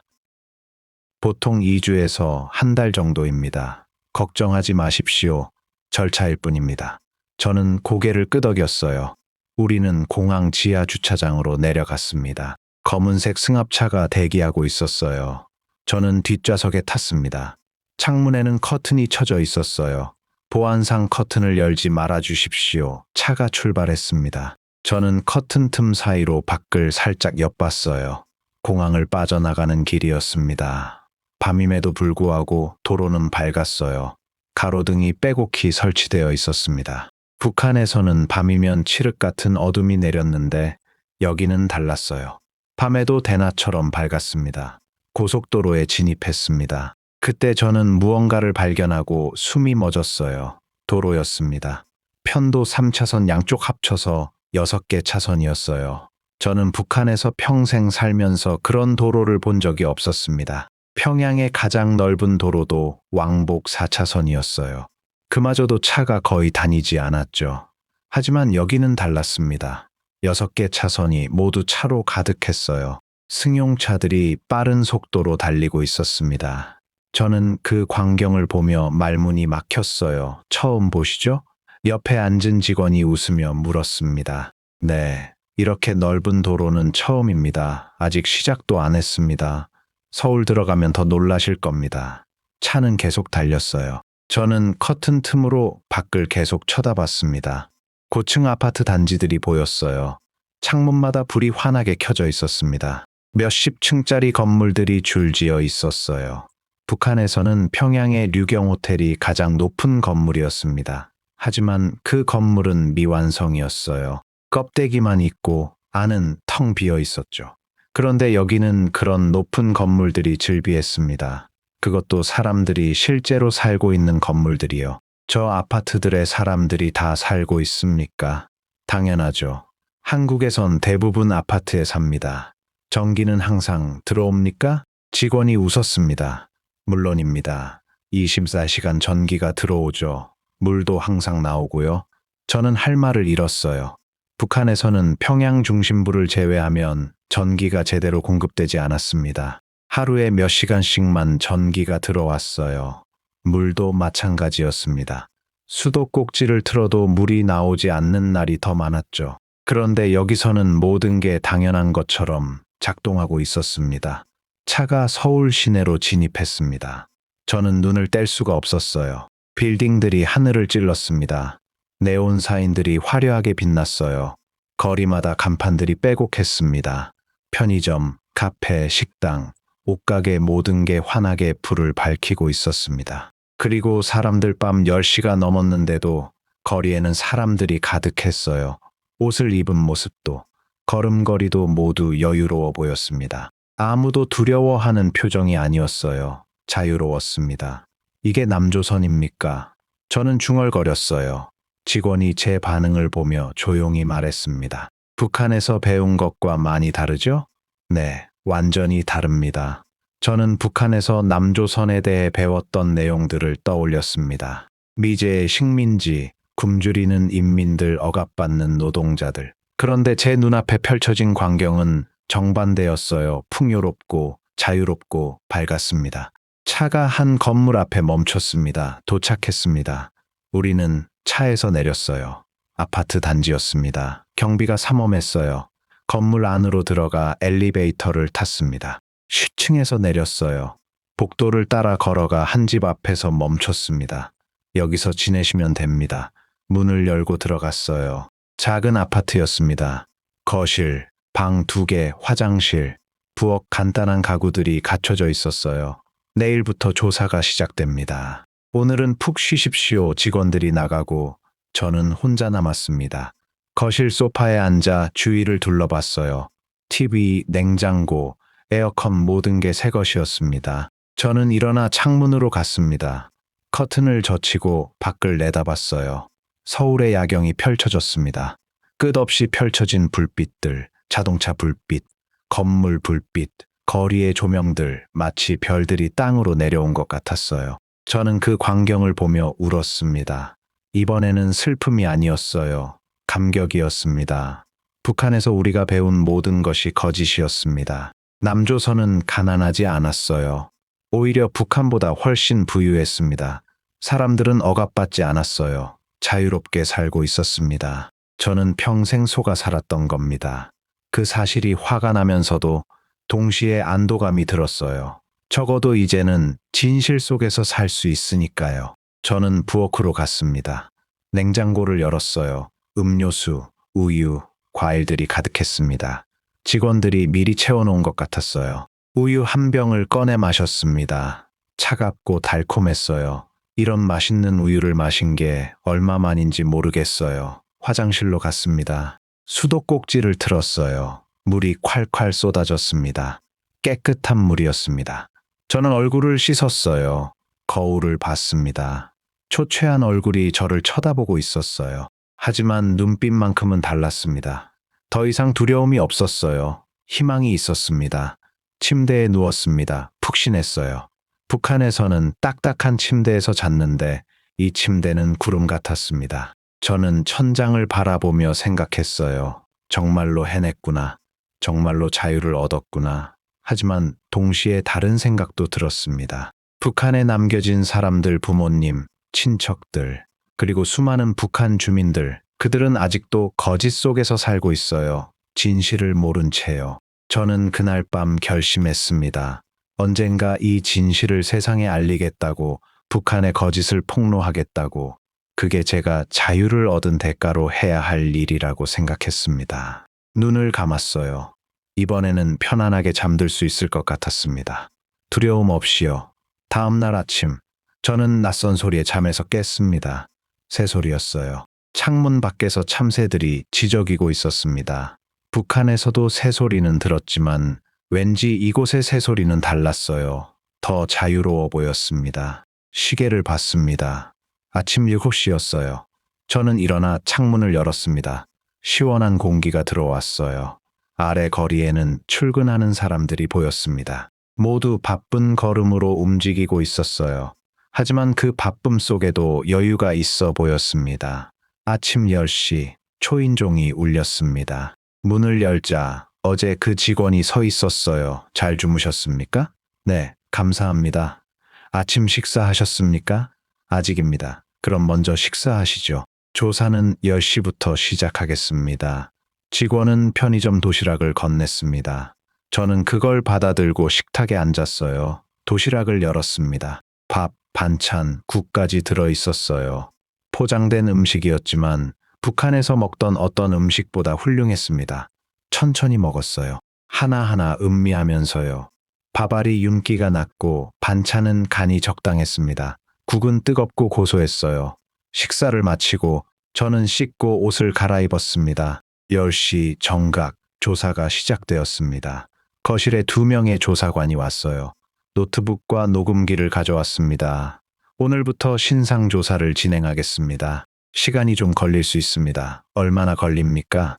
보통 2주에서 한 달 정도입니다. 걱정하지 마십시오. 절차일 뿐입니다. 저는 고개를 끄덕였어요. 우리는 공항 지하 주차장으로 내려갔습니다. 검은색 승합차가 대기하고 있었어요. 저는 뒷좌석에 탔습니다. 창문에는 커튼이 쳐져 있었어요. 보안상 커튼을 열지 말아 주십시오. 차가 출발했습니다. 저는 커튼 틈 사이로 밖을 살짝 엿봤어요. 공항을 빠져나가는 길이었습니다. 밤임에도 불구하고 도로는 밝았어요. 가로등이 빼곡히 설치되어 있었습니다. 북한에서는 밤이면 칠흑 같은 어둠이 내렸는데 여기는 달랐어요. 밤에도 대낮처럼 밝았습니다. 고속도로에 진입했습니다. 그때 저는 무언가를 발견하고 숨이 멎었어요. 도로였습니다. 편도 3차선 양쪽 합쳐서 6개 차선이었어요. 저는 북한에서 평생 살면서 그런 도로를 본 적이 없었습니다. 평양의 가장 넓은 도로도 왕복 4차선이었어요. 그마저도 차가 거의 다니지 않았죠. 하지만 여기는 달랐습니다. 6개 차선이 모두 차로 가득했어요. 승용차들이 빠른 속도로 달리고 있었습니다. 저는 그 광경을 보며 말문이 막혔어요. 처음 보시죠? 옆에 앉은 직원이 웃으며 물었습니다. 네, 이렇게 넓은 도로는 처음입니다. 아직 시작도 안 했습니다. 서울 들어가면 더 놀라실 겁니다. 차는 계속 달렸어요. 저는 커튼 틈으로 밖을 계속 쳐다봤습니다. 고층 아파트 단지들이 보였어요. 창문마다 불이 환하게 켜져 있었습니다. 몇십 층짜리 건물들이 줄지어 있었어요. 북한에서는 평양의 류경 호텔이 가장 높은 건물이었습니다. 하지만 그 건물은 미완성이었어요. 껍데기만 있고 안은 텅 비어 있었죠. 그런데 여기는 그런 높은 건물들이 즐비했습니다. 그것도 사람들이 실제로 살고 있는 건물들이요. 저 아파트들에 사람들이 다 살고 있습니까? 당연하죠. 한국에선 대부분 아파트에 삽니다. 전기는 항상 들어옵니까? 직원이 웃었습니다. 물론입니다. 24시간 전기가 들어오죠. 물도 항상 나오고요. 저는 할 말을 잃었어요. 북한에서는 평양 중심부를 제외하면 전기가 제대로 공급되지 않았습니다. 하루에 몇 시간씩만 전기가 들어왔어요. 물도 마찬가지였습니다. 수도꼭지를 틀어도 물이 나오지 않는 날이 더 많았죠. 그런데 여기서는 모든 게 당연한 것처럼 작동하고 있었습니다. 차가 서울 시내로 진입했습니다. 저는 눈을 뗄 수가 없었어요. 빌딩들이 하늘을 찔렀습니다. 네온 사인들이 화려하게 빛났어요. 거리마다 간판들이 빼곡했습니다. 편의점, 카페, 식당, 옷가게 모든 게 환하게 불을 밝히고 있었습니다. 그리고 사람들 밤 10시가 넘었는데도 거리에는 사람들이 가득했어요. 옷을 입은 모습도, 걸음걸이도 모두 여유로워 보였습니다. 아무도 두려워하는 표정이 아니었어요. 자유로웠습니다. 이게 남조선입니까? 저는 중얼거렸어요. 직원이 제 반응을 보며 조용히 말했습니다. 북한에서 배운 것과 많이 다르죠? 네, 완전히 다릅니다. 저는 북한에서 남조선에 대해 배웠던 내용들을 떠올렸습니다. 미제의 식민지, 굶주리는 인민들, 억압받는 노동자들. 그런데 제 눈앞에 펼쳐진 광경은 정반대였어요. 풍요롭고 자유롭고 밝았습니다. 차가 한 건물 앞에 멈췄습니다. 도착했습니다. 우리는 차에서 내렸어요. 아파트 단지였습니다. 경비가 삼엄했어요. 건물 안으로 들어가 엘리베이터를 탔습니다. 10층에서 내렸어요. 복도를 따라 걸어가 한 집 앞에서 멈췄습니다. 여기서 지내시면 됩니다. 문을 열고 들어갔어요. 작은 아파트였습니다. 거실, 방 2개, 화장실, 부엌 간단한 가구들이 갖춰져 있었어요. 내일부터 조사가 시작됩니다. 오늘은 푹 쉬십시오. 직원들이 나가고 저는 혼자 남았습니다. 거실 소파에 앉아 주위를 둘러봤어요. TV, 냉장고, 에어컨 모든 게 새 것이었습니다. 저는 일어나 창문으로 갔습니다. 커튼을 젖히고 밖을 내다봤어요. 서울의 야경이 펼쳐졌습니다. 끝없이 펼쳐진 불빛들, 자동차 불빛, 건물 불빛, 거리의 조명들, 마치 별들이 땅으로 내려온 것 같았어요. 저는 그 광경을 보며 울었습니다. 이번에는 슬픔이 아니었어요. 감격이었습니다. 북한에서 우리가 배운 모든 것이 거짓이었습니다. 남조선은 가난하지 않았어요. 오히려 북한보다 훨씬 부유했습니다. 사람들은 억압받지 않았어요. 자유롭게 살고 있었습니다. 저는 평생 속아 살았던 겁니다. 그 사실이 화가 나면서도 동시에 안도감이 들었어요. 적어도 이제는 진실 속에서 살 수 있으니까요. 저는 부엌으로 갔습니다. 냉장고를 열었어요. 음료수, 우유, 과일들이 가득했습니다. 직원들이 미리 채워놓은 것 같았어요. 우유 한 병을 꺼내 마셨습니다. 차갑고 달콤했어요. 이런 맛있는 우유를 마신 게 얼마만인지 모르겠어요. 화장실로 갔습니다. 수도꼭지를 틀었어요. 물이 콸콸 쏟아졌습니다. 깨끗한 물이었습니다. 저는 얼굴을 씻었어요. 거울을 봤습니다. 초췌한 얼굴이 저를 쳐다보고 있었어요. 하지만 눈빛만큼은 달랐습니다. 더 이상 두려움이 없었어요. 희망이 있었습니다. 침대에 누웠습니다. 푹신했어요. 북한에서는 딱딱한 침대에서 잤는데 이 침대는 구름 같았습니다. 저는 천장을 바라보며 생각했어요. 정말로 해냈구나. 정말로 자유를 얻었구나. 하지만 동시에 다른 생각도 들었습니다. 북한에 남겨진 사람들, 부모님, 친척들, 그리고 수많은 북한 주민들, 그들은 아직도 거짓 속에서 살고 있어요. 진실을 모른 채요. 저는 그날 밤 결심했습니다. 언젠가 이 진실을 세상에 알리겠다고, 북한의 거짓을 폭로하겠다고, 그게 제가 자유를 얻은 대가로 해야 할 일이라고 생각했습니다. 눈을 감았어요. 이번에는 편안하게 잠들 수 있을 것 같았습니다. 두려움 없이요. 다음 날 아침, 저는 낯선 소리에 잠에서 깼습니다. 새소리였어요. 창문 밖에서 참새들이 지저귀고 있었습니다. 북한에서도 새소리는 들었지만 왠지 이곳의 새소리는 달랐어요. 더 자유로워 보였습니다. 시계를 봤습니다. 아침 7시였어요. 저는 일어나 창문을 열었습니다. 시원한 공기가 들어왔어요. 아래 거리에는 출근하는 사람들이 보였습니다. 모두 바쁜 걸음으로 움직이고 있었어요. 하지만 그 바쁨 속에도 여유가 있어 보였습니다. 아침 10시 초인종이 울렸습니다. 문을 열자 어제 그 직원이 서 있었어요. 잘 주무셨습니까? 네, 감사합니다. 아침 식사하셨습니까? 아직입니다. 그럼 먼저 식사하시죠. 조사는 10시부터 시작하겠습니다. 직원은 편의점 도시락을 건넸습니다. 저는 그걸 받아들고 식탁에 앉았어요. 도시락을 열었습니다. 밥, 반찬, 국까지 들어 있었어요. 포장된 음식이었지만 북한에서 먹던 어떤 음식보다 훌륭했습니다. 천천히 먹었어요. 하나하나 음미하면서요. 밥알이 윤기가 났고 반찬은 간이 적당했습니다. 국은 뜨겁고 고소했어요. 식사를 마치고 저는 씻고 옷을 갈아입었습니다. 10시 정각 조사가 시작되었습니다. 거실에 2명의 조사관이 왔어요. 노트북과 녹음기를 가져왔습니다. 오늘부터 신상 조사를 진행하겠습니다. 시간이 좀 걸릴 수 있습니다. 얼마나 걸립니까?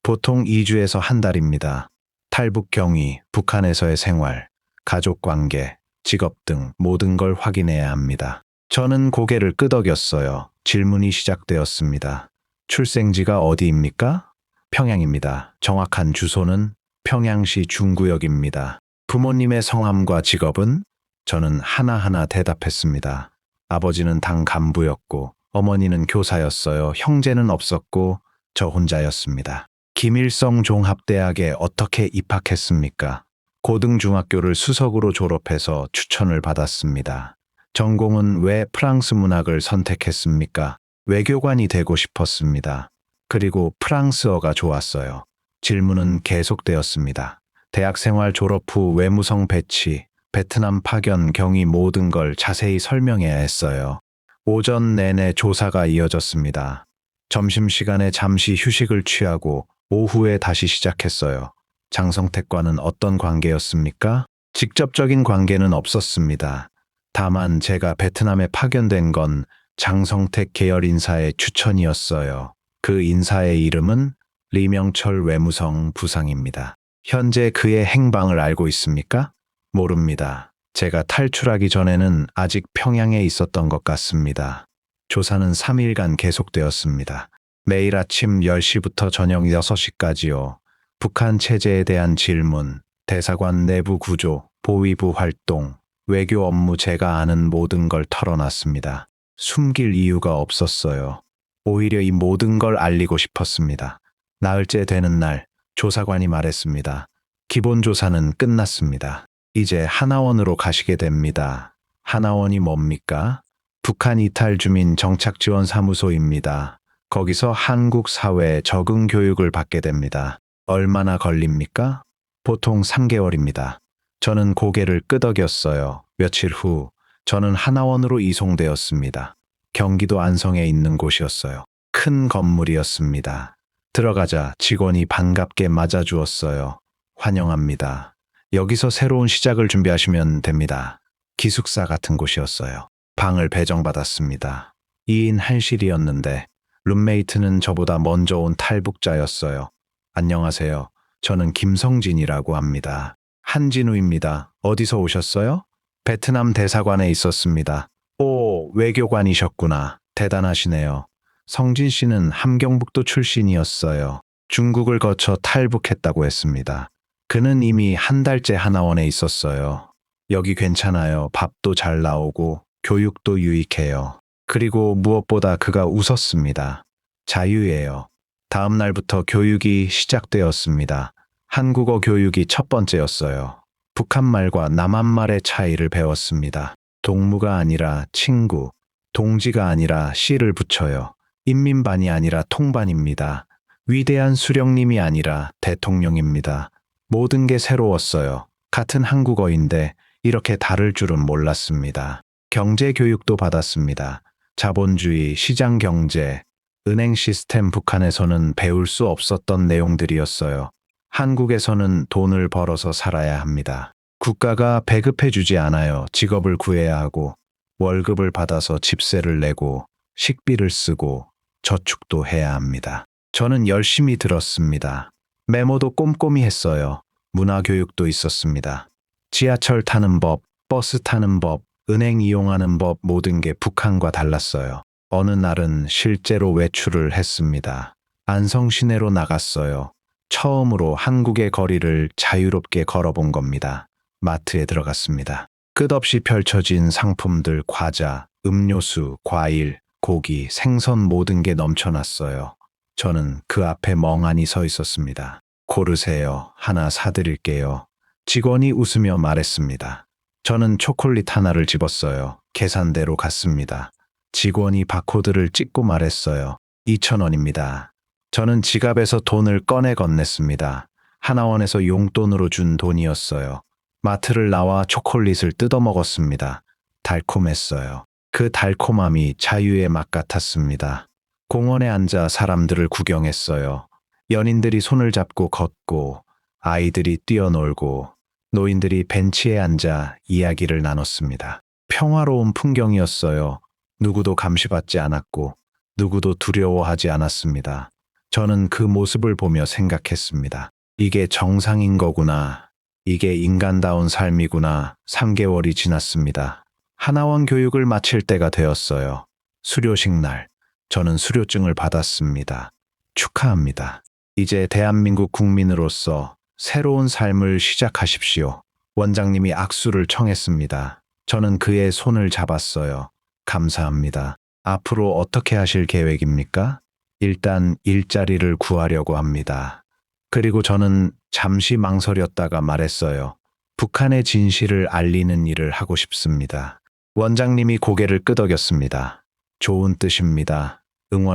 보통 2주에서 한 달입니다. 탈북 경위, 북한에서의 생활, 가족 관계, 직업 등 모든 걸 확인해야 합니다. 저는 고개를 끄덕였어요. 질문이 시작되었습니다. 출생지가 어디입니까? 평양입니다. 정확한 주소는 평양시 중구역입니다. 부모님의 성함과 직업은? 저는 하나하나 대답했습니다. 아버지는 당 간부였고 어머니는 교사였어요. 형제는 없었고 저 혼자였습니다. 김일성 종합대학에 어떻게 입학했습니까? 고등중학교를 수석으로 졸업해서 추천을 받았습니다. 전공은 왜 프랑스 문학을 선택했습니까? 외교관이 되고 싶었습니다. 그리고 프랑스어가 좋았어요. 질문은 계속되었습니다. 대학생활 졸업 후 외무성 배치, 베트남 파견 경위 모든 걸 자세히 설명해야 했어요. 오전 내내 조사가 이어졌습니다. 점심시간에 잠시 휴식을 취하고 오후에 다시 시작했어요. 장성택과는 어떤 관계였습니까? 직접적인 관계는 없었습니다. 다만 제가 베트남에 파견된 건 장성택 계열 인사의 추천이었어요. 그 인사의 이름은 리명철 외무성 부상입니다. 현재 그의 행방을 알고 있습니까? 모릅니다. 제가 탈출하기 전에는 아직 평양에 있었던 것 같습니다. 조사는 3일간 계속되었습니다. 매일 아침 10시부터 저녁 6시까지요. 북한 체제에 대한 질문, 대사관 내부 구조, 보위부 활동, 외교 업무 제가 아는 모든 걸 털어놨습니다. 숨길 이유가 없었어요. 오히려 이 모든 걸 알리고 싶었습니다. 나흘째 되는 날 조사관이 말했습니다. 기본 조사는 끝났습니다. 이제 하나원으로 가시게 됩니다. 하나원이 뭡니까? 북한 이탈 주민 정착지원사무소입니다. 거기서 한국 사회에 적응 교육을 받게 됩니다. 얼마나 걸립니까? 보통 3개월입니다. 저는 고개를 끄덕였어요. 며칠 후 저는 하나원으로 이송되었습니다. 경기도 안성에 있는 곳이었어요. 큰 건물이었습니다. 들어가자 직원이 반갑게 맞아주었어요. 환영합니다. 여기서 새로운 시작을 준비하시면 됩니다. 기숙사 같은 곳이었어요. 방을 배정받았습니다. 2인 1실이었는데 룸메이트는 저보다 먼저 온 탈북자였어요. 안녕하세요. 저는 김성진이라고 합니다. 한진우입니다. 어디서 오셨어요? 베트남 대사관에 있었습니다. 오, 외교관이셨구나. 대단하시네요. 성진 씨는 함경북도 출신이었어요. 중국을 거쳐 탈북했다고 했습니다. 그는 이미 한 달째 하나원에 있었어요. 여기 괜찮아요. 밥도 잘 나오고 교육도 유익해요. 그리고 무엇보다 그가 웃었습니다. 자유예요. 다음 날부터 교육이 시작되었습니다. 한국어 교육이 첫 번째였어요. 북한말과 남한말의 차이를 배웠습니다. 동무가 아니라 친구, 동지가 아니라 씨를 붙여요. 인민반이 아니라 통반입니다. 위대한 수령님이 아니라 대통령입니다. 모든 게 새로웠어요. 같은 한국어인데 이렇게 다를 줄은 몰랐습니다. 경제 교육도 받았습니다. 자본주의, 시장 경제, 은행 시스템 북한에서는 배울 수 없었던 내용들이었어요. 한국에서는 돈을 벌어서 살아야 합니다. 국가가 배급해주지 않아요. 직업을 구해야 하고 월급을 받아서 집세를 내고 식비를 쓰고 저축도 해야 합니다. 저는 열심히 들었습니다. 메모도 꼼꼼히 했어요. 문화교육도 있었습니다. 지하철 타는 법, 버스 타는 법, 은행 이용하는 법 모든 게 북한과 달랐어요. 어느 날은 실제로 외출을 했습니다. 안성 시내로 나갔어요. 처음으로 한국의 거리를 자유롭게 걸어본 겁니다. 마트에 들어갔습니다. 끝없이 펼쳐진 상품들, 과자, 음료수, 과일, 고기, 생선 모든 게 넘쳐났어요. 저는 그 앞에 멍하니 서 있었습니다. 고르세요. 하나 사드릴게요. 직원이 웃으며 말했습니다. 저는 초콜릿 하나를 집었어요. 계산대로 갔습니다. 직원이 바코드를 찍고 말했어요. 2,000원입니다. 저는 지갑에서 돈을 꺼내 건넸습니다. 하나원에서 용돈으로 준 돈이었어요. 마트를 나와 초콜릿을 뜯어 먹었습니다. 달콤했어요. 그 달콤함이 자유의 맛 같았습니다. 공원에 앉아 사람들을 구경했어요. 연인들이 손을 잡고 걷고, 아이들이 뛰어놀고, 노인들이 벤치에 앉아 이야기를 나눴습니다. 평화로운 풍경이었어요. 누구도 감시받지 않았고, 누구도 두려워하지 않았습니다. 저는 그 모습을 보며 생각했습니다. 이게 정상인 거구나. 이게 인간다운 삶이구나. 3개월이 지났습니다. 하나원 교육을 마칠 때가 되었어요. 수료식 날, 저는 수료증을 받았습니다. 축하합니다. 이제 대한민국 국민으로서 새로운 삶을 시작하십시오. 원장님이 악수를 청했습니다. 저는 그의 손을 잡았어요. 감사합니다. 앞으로 어떻게 하실 계획입니까? 일단 일자리를 구하려고 합니다. 그리고 저는 잠시 망설였다가 말했어요. 북한의 진실을 알리는 일을 하고 싶습니다. 원장님이 고개를 끄덕였습니다. 좋은 뜻입니다.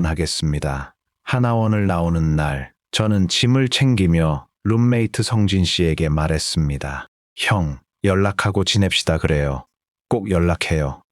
응원하겠습니다. 하나원을 나오는 날, 저는 짐을 챙기며 룸메이트 성진 씨에게 말했습니다. 형, 연락하고 지냅시다 그래요. 꼭 연락해요.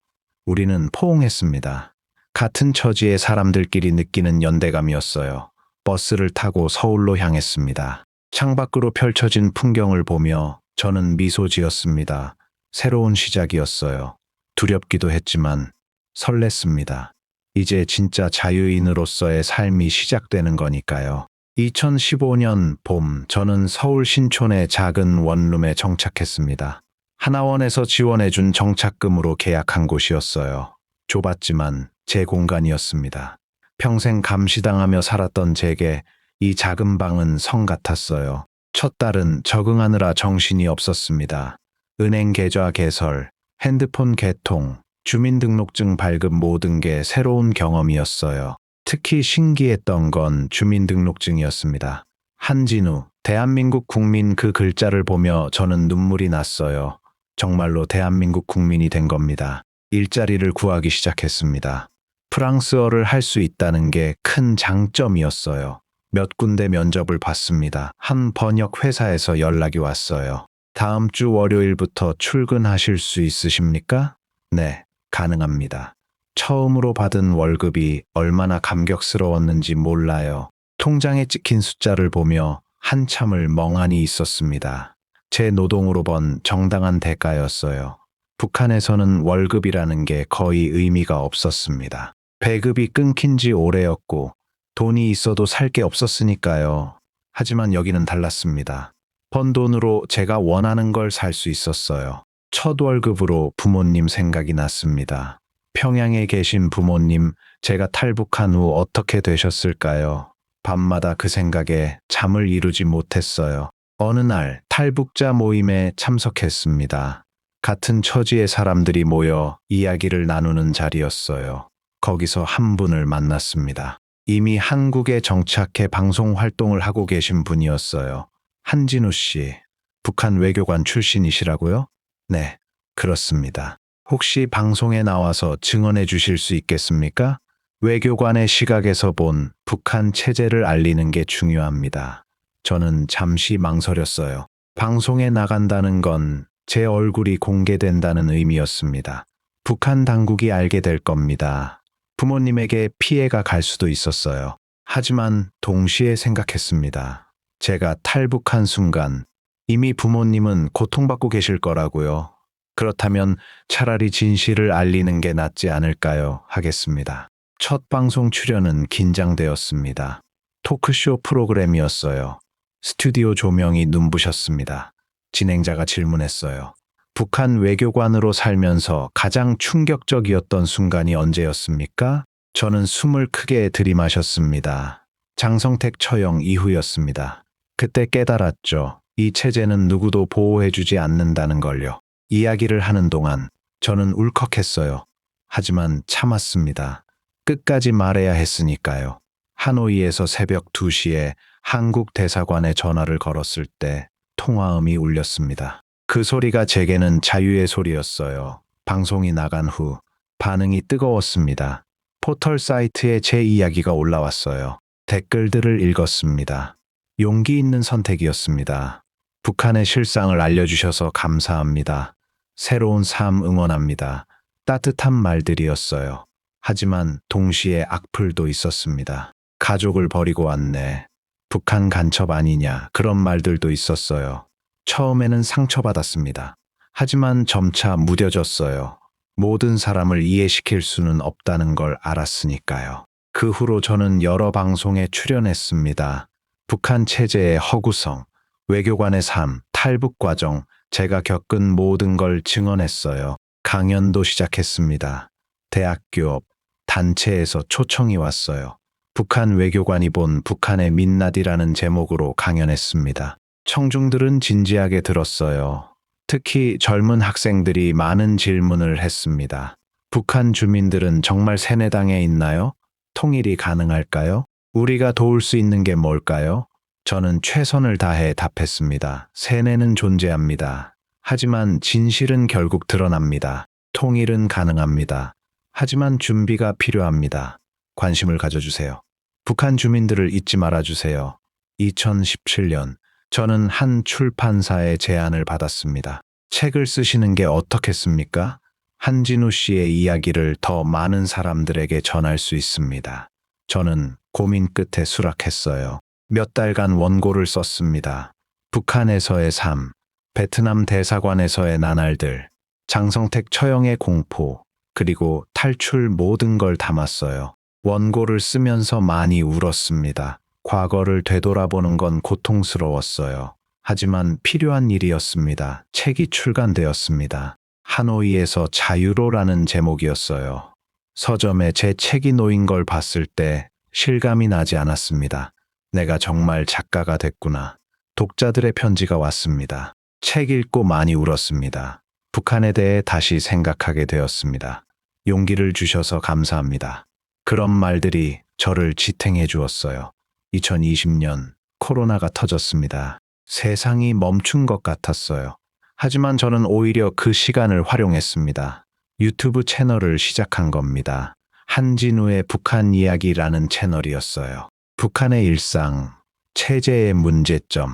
우리는 포옹했습니다. 같은 처지의 사람들끼리 느끼는 연대감이었어요. 버스를 타고 서울로 향했습니다. 창밖으로 펼쳐진 풍경을 보며 저는 미소 지었습니다. 새로운 시작이었어요. 두렵기도 했지만 설렜습니다. 이제 진짜 자유인으로서의 삶이 시작되는 거니까요. 2015년 봄, 저는 서울 신촌의 작은 원룸에 정착했습니다. 하나원에서 지원해준 정착금으로 계약한 곳이었어요. 좁았지만 제 공간이었습니다. 평생 감시당하며 살았던 제게 이 작은 방은 성 같았어요. 첫 달은 적응하느라 정신이 없었습니다. 은행 계좌 개설, 핸드폰 개통, 주민등록증 발급 모든 게 새로운 경험이었어요. 특히 신기했던 건 주민등록증이었습니다. 한진우, 대한민국 국민 그 글자를 보며 저는 눈물이 났어요. 정말로 대한민국 국민이 된 겁니다. 일자리를 구하기 시작했습니다. 프랑스어를 할 수 있다는 게 큰 장점이었어요. 몇 군데 면접을 봤습니다. 한 번역 회사에서 연락이 왔어요. 다음 주 월요일부터 출근하실 수 있으십니까? 네, 가능합니다. 처음으로 받은 월급이 얼마나 감격스러웠는지 몰라요. 통장에 찍힌 숫자를 보며 한참을 멍하니 있었습니다. 제 노동으로 번 정당한 대가였어요. 북한에서는 월급이라는 게 거의 의미가 없었습니다. 배급이 끊긴 지 오래였고 돈이 있어도 살 게 없었으니까요. 하지만 여기는 달랐습니다. 번 돈으로 제가 원하는 걸 살 수 있었어요. 첫 월급으로 부모님 생각이 났습니다. 평양에 계신 부모님, 제가 탈북한 후 어떻게 되셨을까요? 밤마다 그 생각에 잠을 이루지 못했어요. 어느 날 탈북자 모임에 참석했습니다. 같은 처지의 사람들이 모여 이야기를 나누는 자리였어요. 거기서 한 분을 만났습니다. 이미 한국에 정착해 방송 활동을 하고 계신 분이었어요. 한진우 씨, 북한 외교관 출신이시라고요? 네, 그렇습니다. 혹시 방송에 나와서 증언해 주실 수 있겠습니까? 외교관의 시각에서 본 북한 체제를 알리는 게 중요합니다. 저는 잠시 망설였어요. 방송에 나간다는 건 제 얼굴이 공개된다는 의미였습니다. 북한 당국이 알게 될 겁니다. 부모님에게 피해가 갈 수도 있었어요. 하지만 동시에 생각했습니다. 제가 탈북한 순간 이미 부모님은 고통받고 계실 거라고요. 그렇다면 차라리 진실을 알리는 게 낫지 않을까요? 하겠습니다. 첫 방송 출연은 긴장되었습니다. 토크쇼 프로그램이었어요. 스튜디오 조명이 눈부셨습니다. 진행자가 질문했어요. 북한 외교관으로 살면서 가장 충격적이었던 순간이 언제였습니까? 저는 숨을 크게 들이마셨습니다. 장성택 처형 이후였습니다. 그때 깨달았죠. 이 체제는 누구도 보호해주지 않는다는 걸요. 이야기를 하는 동안 저는 울컥했어요. 하지만 참았습니다. 끝까지 말해야 했으니까요. 하노이에서 새벽 2시에 한국 대사관에 전화를 걸었을 때 통화음이 울렸습니다. 그 소리가 제게는 자유의 소리였어요. 방송이 나간 후 반응이 뜨거웠습니다. 포털 사이트에 제 이야기가 올라왔어요. 댓글들을 읽었습니다. 용기 있는 선택이었습니다. 북한의 실상을 알려주셔서 감사합니다. 새로운 삶 응원합니다. 따뜻한 말들이었어요. 하지만 동시에 악플도 있었습니다. 가족을 버리고 왔네. 북한 간첩 아니냐. 그런 말들도 있었어요. 처음에는 상처받았습니다. 하지만 점차 무뎌졌어요. 모든 사람을 이해시킬 수는 없다는 걸 알았으니까요. 그 후로 저는 여러 방송에 출연했습니다. 북한 체제의 허구성, 외교관의 삶, 탈북 과정, 제가 겪은 모든 걸 증언했어요. 강연도 시작했습니다. 대학교, 단체에서 초청이 왔어요. 북한 외교관이 본 북한의 민낯이라는 제목으로 강연했습니다. 청중들은 진지하게 들었어요. 특히 젊은 학생들이 많은 질문을 했습니다. 북한 주민들은 정말 세뇌당에 있나요? 통일이 가능할까요? 우리가 도울 수 있는 게 뭘까요? 저는 최선을 다해 답했습니다. 세뇌는 존재합니다. 하지만 진실은 결국 드러납니다. 통일은 가능합니다. 하지만 준비가 필요합니다. 관심을 가져주세요. 북한 주민들을 잊지 말아주세요. 2017년 저는 한 출판사의 제안을 받았습니다. 책을 쓰시는 게 어떻겠습니까? 한진우 씨의 이야기를 더 많은 사람들에게 전할 수 있습니다. 저는 고민 끝에 수락했어요. 몇 달간 원고를 썼습니다. 북한에서의 삶, 베트남 대사관에서의 나날들, 장성택 처형의 공포, 그리고 탈출 모든 걸 담았어요. 원고를 쓰면서 많이 울었습니다. 과거를 되돌아보는 건 고통스러웠어요. 하지만 필요한 일이었습니다. 책이 출간되었습니다. 하노이에서 자유로라는 제목이었어요. 서점에 제 책이 놓인 걸 봤을 때 실감이 나지 않았습니다. 내가 정말 작가가 됐구나. 독자들의 편지가 왔습니다. 책 읽고 많이 울었습니다. 북한에 대해 다시 생각하게 되었습니다. 용기를 주셔서 감사합니다. 그런 말들이 저를 지탱해 주었어요. 2020년 코로나가 터졌습니다. 세상이 멈춘 것 같았어요. 하지만 저는 오히려 그 시간을 활용했습니다. 유튜브 채널을 시작한 겁니다. 한진우의 북한 이야기라는 채널이었어요. 북한의 일상, 체제의 문제점,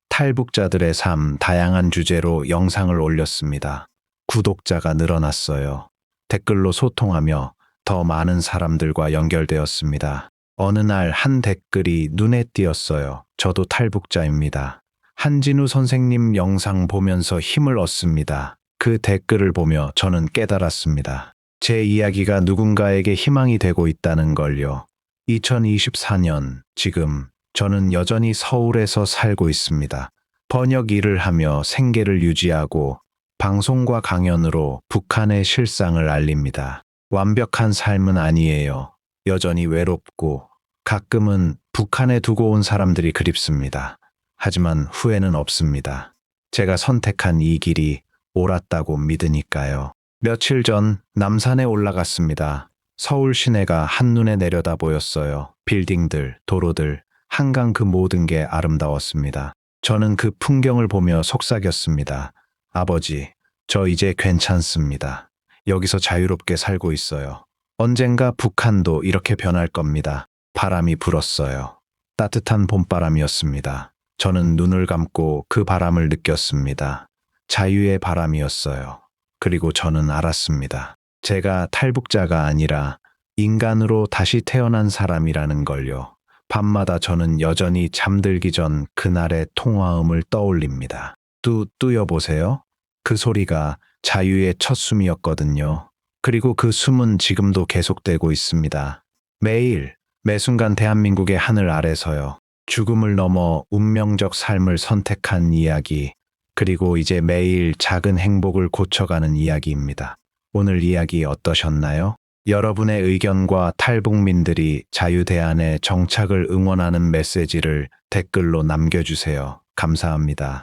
탈북자들의 삶, 다양한 주제로 영상을 올렸습니다. 구독자가 늘어났어요. 댓글로 소통하며 더 많은 사람들과 연결되었습니다. 어느 날 한 댓글이 눈에 띄었어요. 저도 탈북자입니다. 한진우 선생님 영상 보면서 힘을 얻습니다. 그 댓글을 보며 저는 깨달았습니다. 제 이야기가 누군가에게 희망이 되고 있다는 걸요. 2024년, 지금 저는 여전히 서울에서 살고 있습니다. 번역 일을 하며 생계를 유지하고 방송과 강연으로 북한의 실상을 알립니다. 완벽한 삶은 아니에요. 여전히 외롭고 가끔은 북한에 두고 온 사람들이 그립습니다. 하지만 후회는 없습니다. 제가 선택한 이 길이 옳았다고 믿으니까요. 며칠 전 남산에 올라갔습니다. 서울 시내가 한눈에 내려다 보였어요. 빌딩들, 도로들, 한강 그 모든 게 아름다웠습니다. 저는 그 풍경을 보며 속삭였습니다. 아버지, 저 이제 괜찮습니다. 여기서 자유롭게 살고 있어요. 언젠가 북한도 이렇게 변할 겁니다. 바람이 불었어요. 따뜻한 봄바람이었습니다. 저는 눈을 감고 그 바람을 느꼈습니다. 자유의 바람이었어요. 그리고 저는 알았습니다. 제가 탈북자가 아니라 인간으로 다시 태어난 사람이라는 걸요. 밤마다 저는 여전히 잠들기 전 그날의 통화음을 떠올립니다. 뚜 여보세요? 그 소리가 자유의 첫 숨이었거든요. 그리고 그 숨은 지금도 계속되고 있습니다. 매일, 매 순간 대한민국의 하늘 아래서요. 죽음을 넘어 운명적 삶을 선택한 이야기, 그리고 이제 매일 작은 행복을 고쳐가는 이야기입니다. 오늘 이야기 어떠셨나요? 여러분의 의견과 탈북민들이 자유대안의 정착을 응원하는 메시지를 댓글로 남겨주세요. 감사합니다.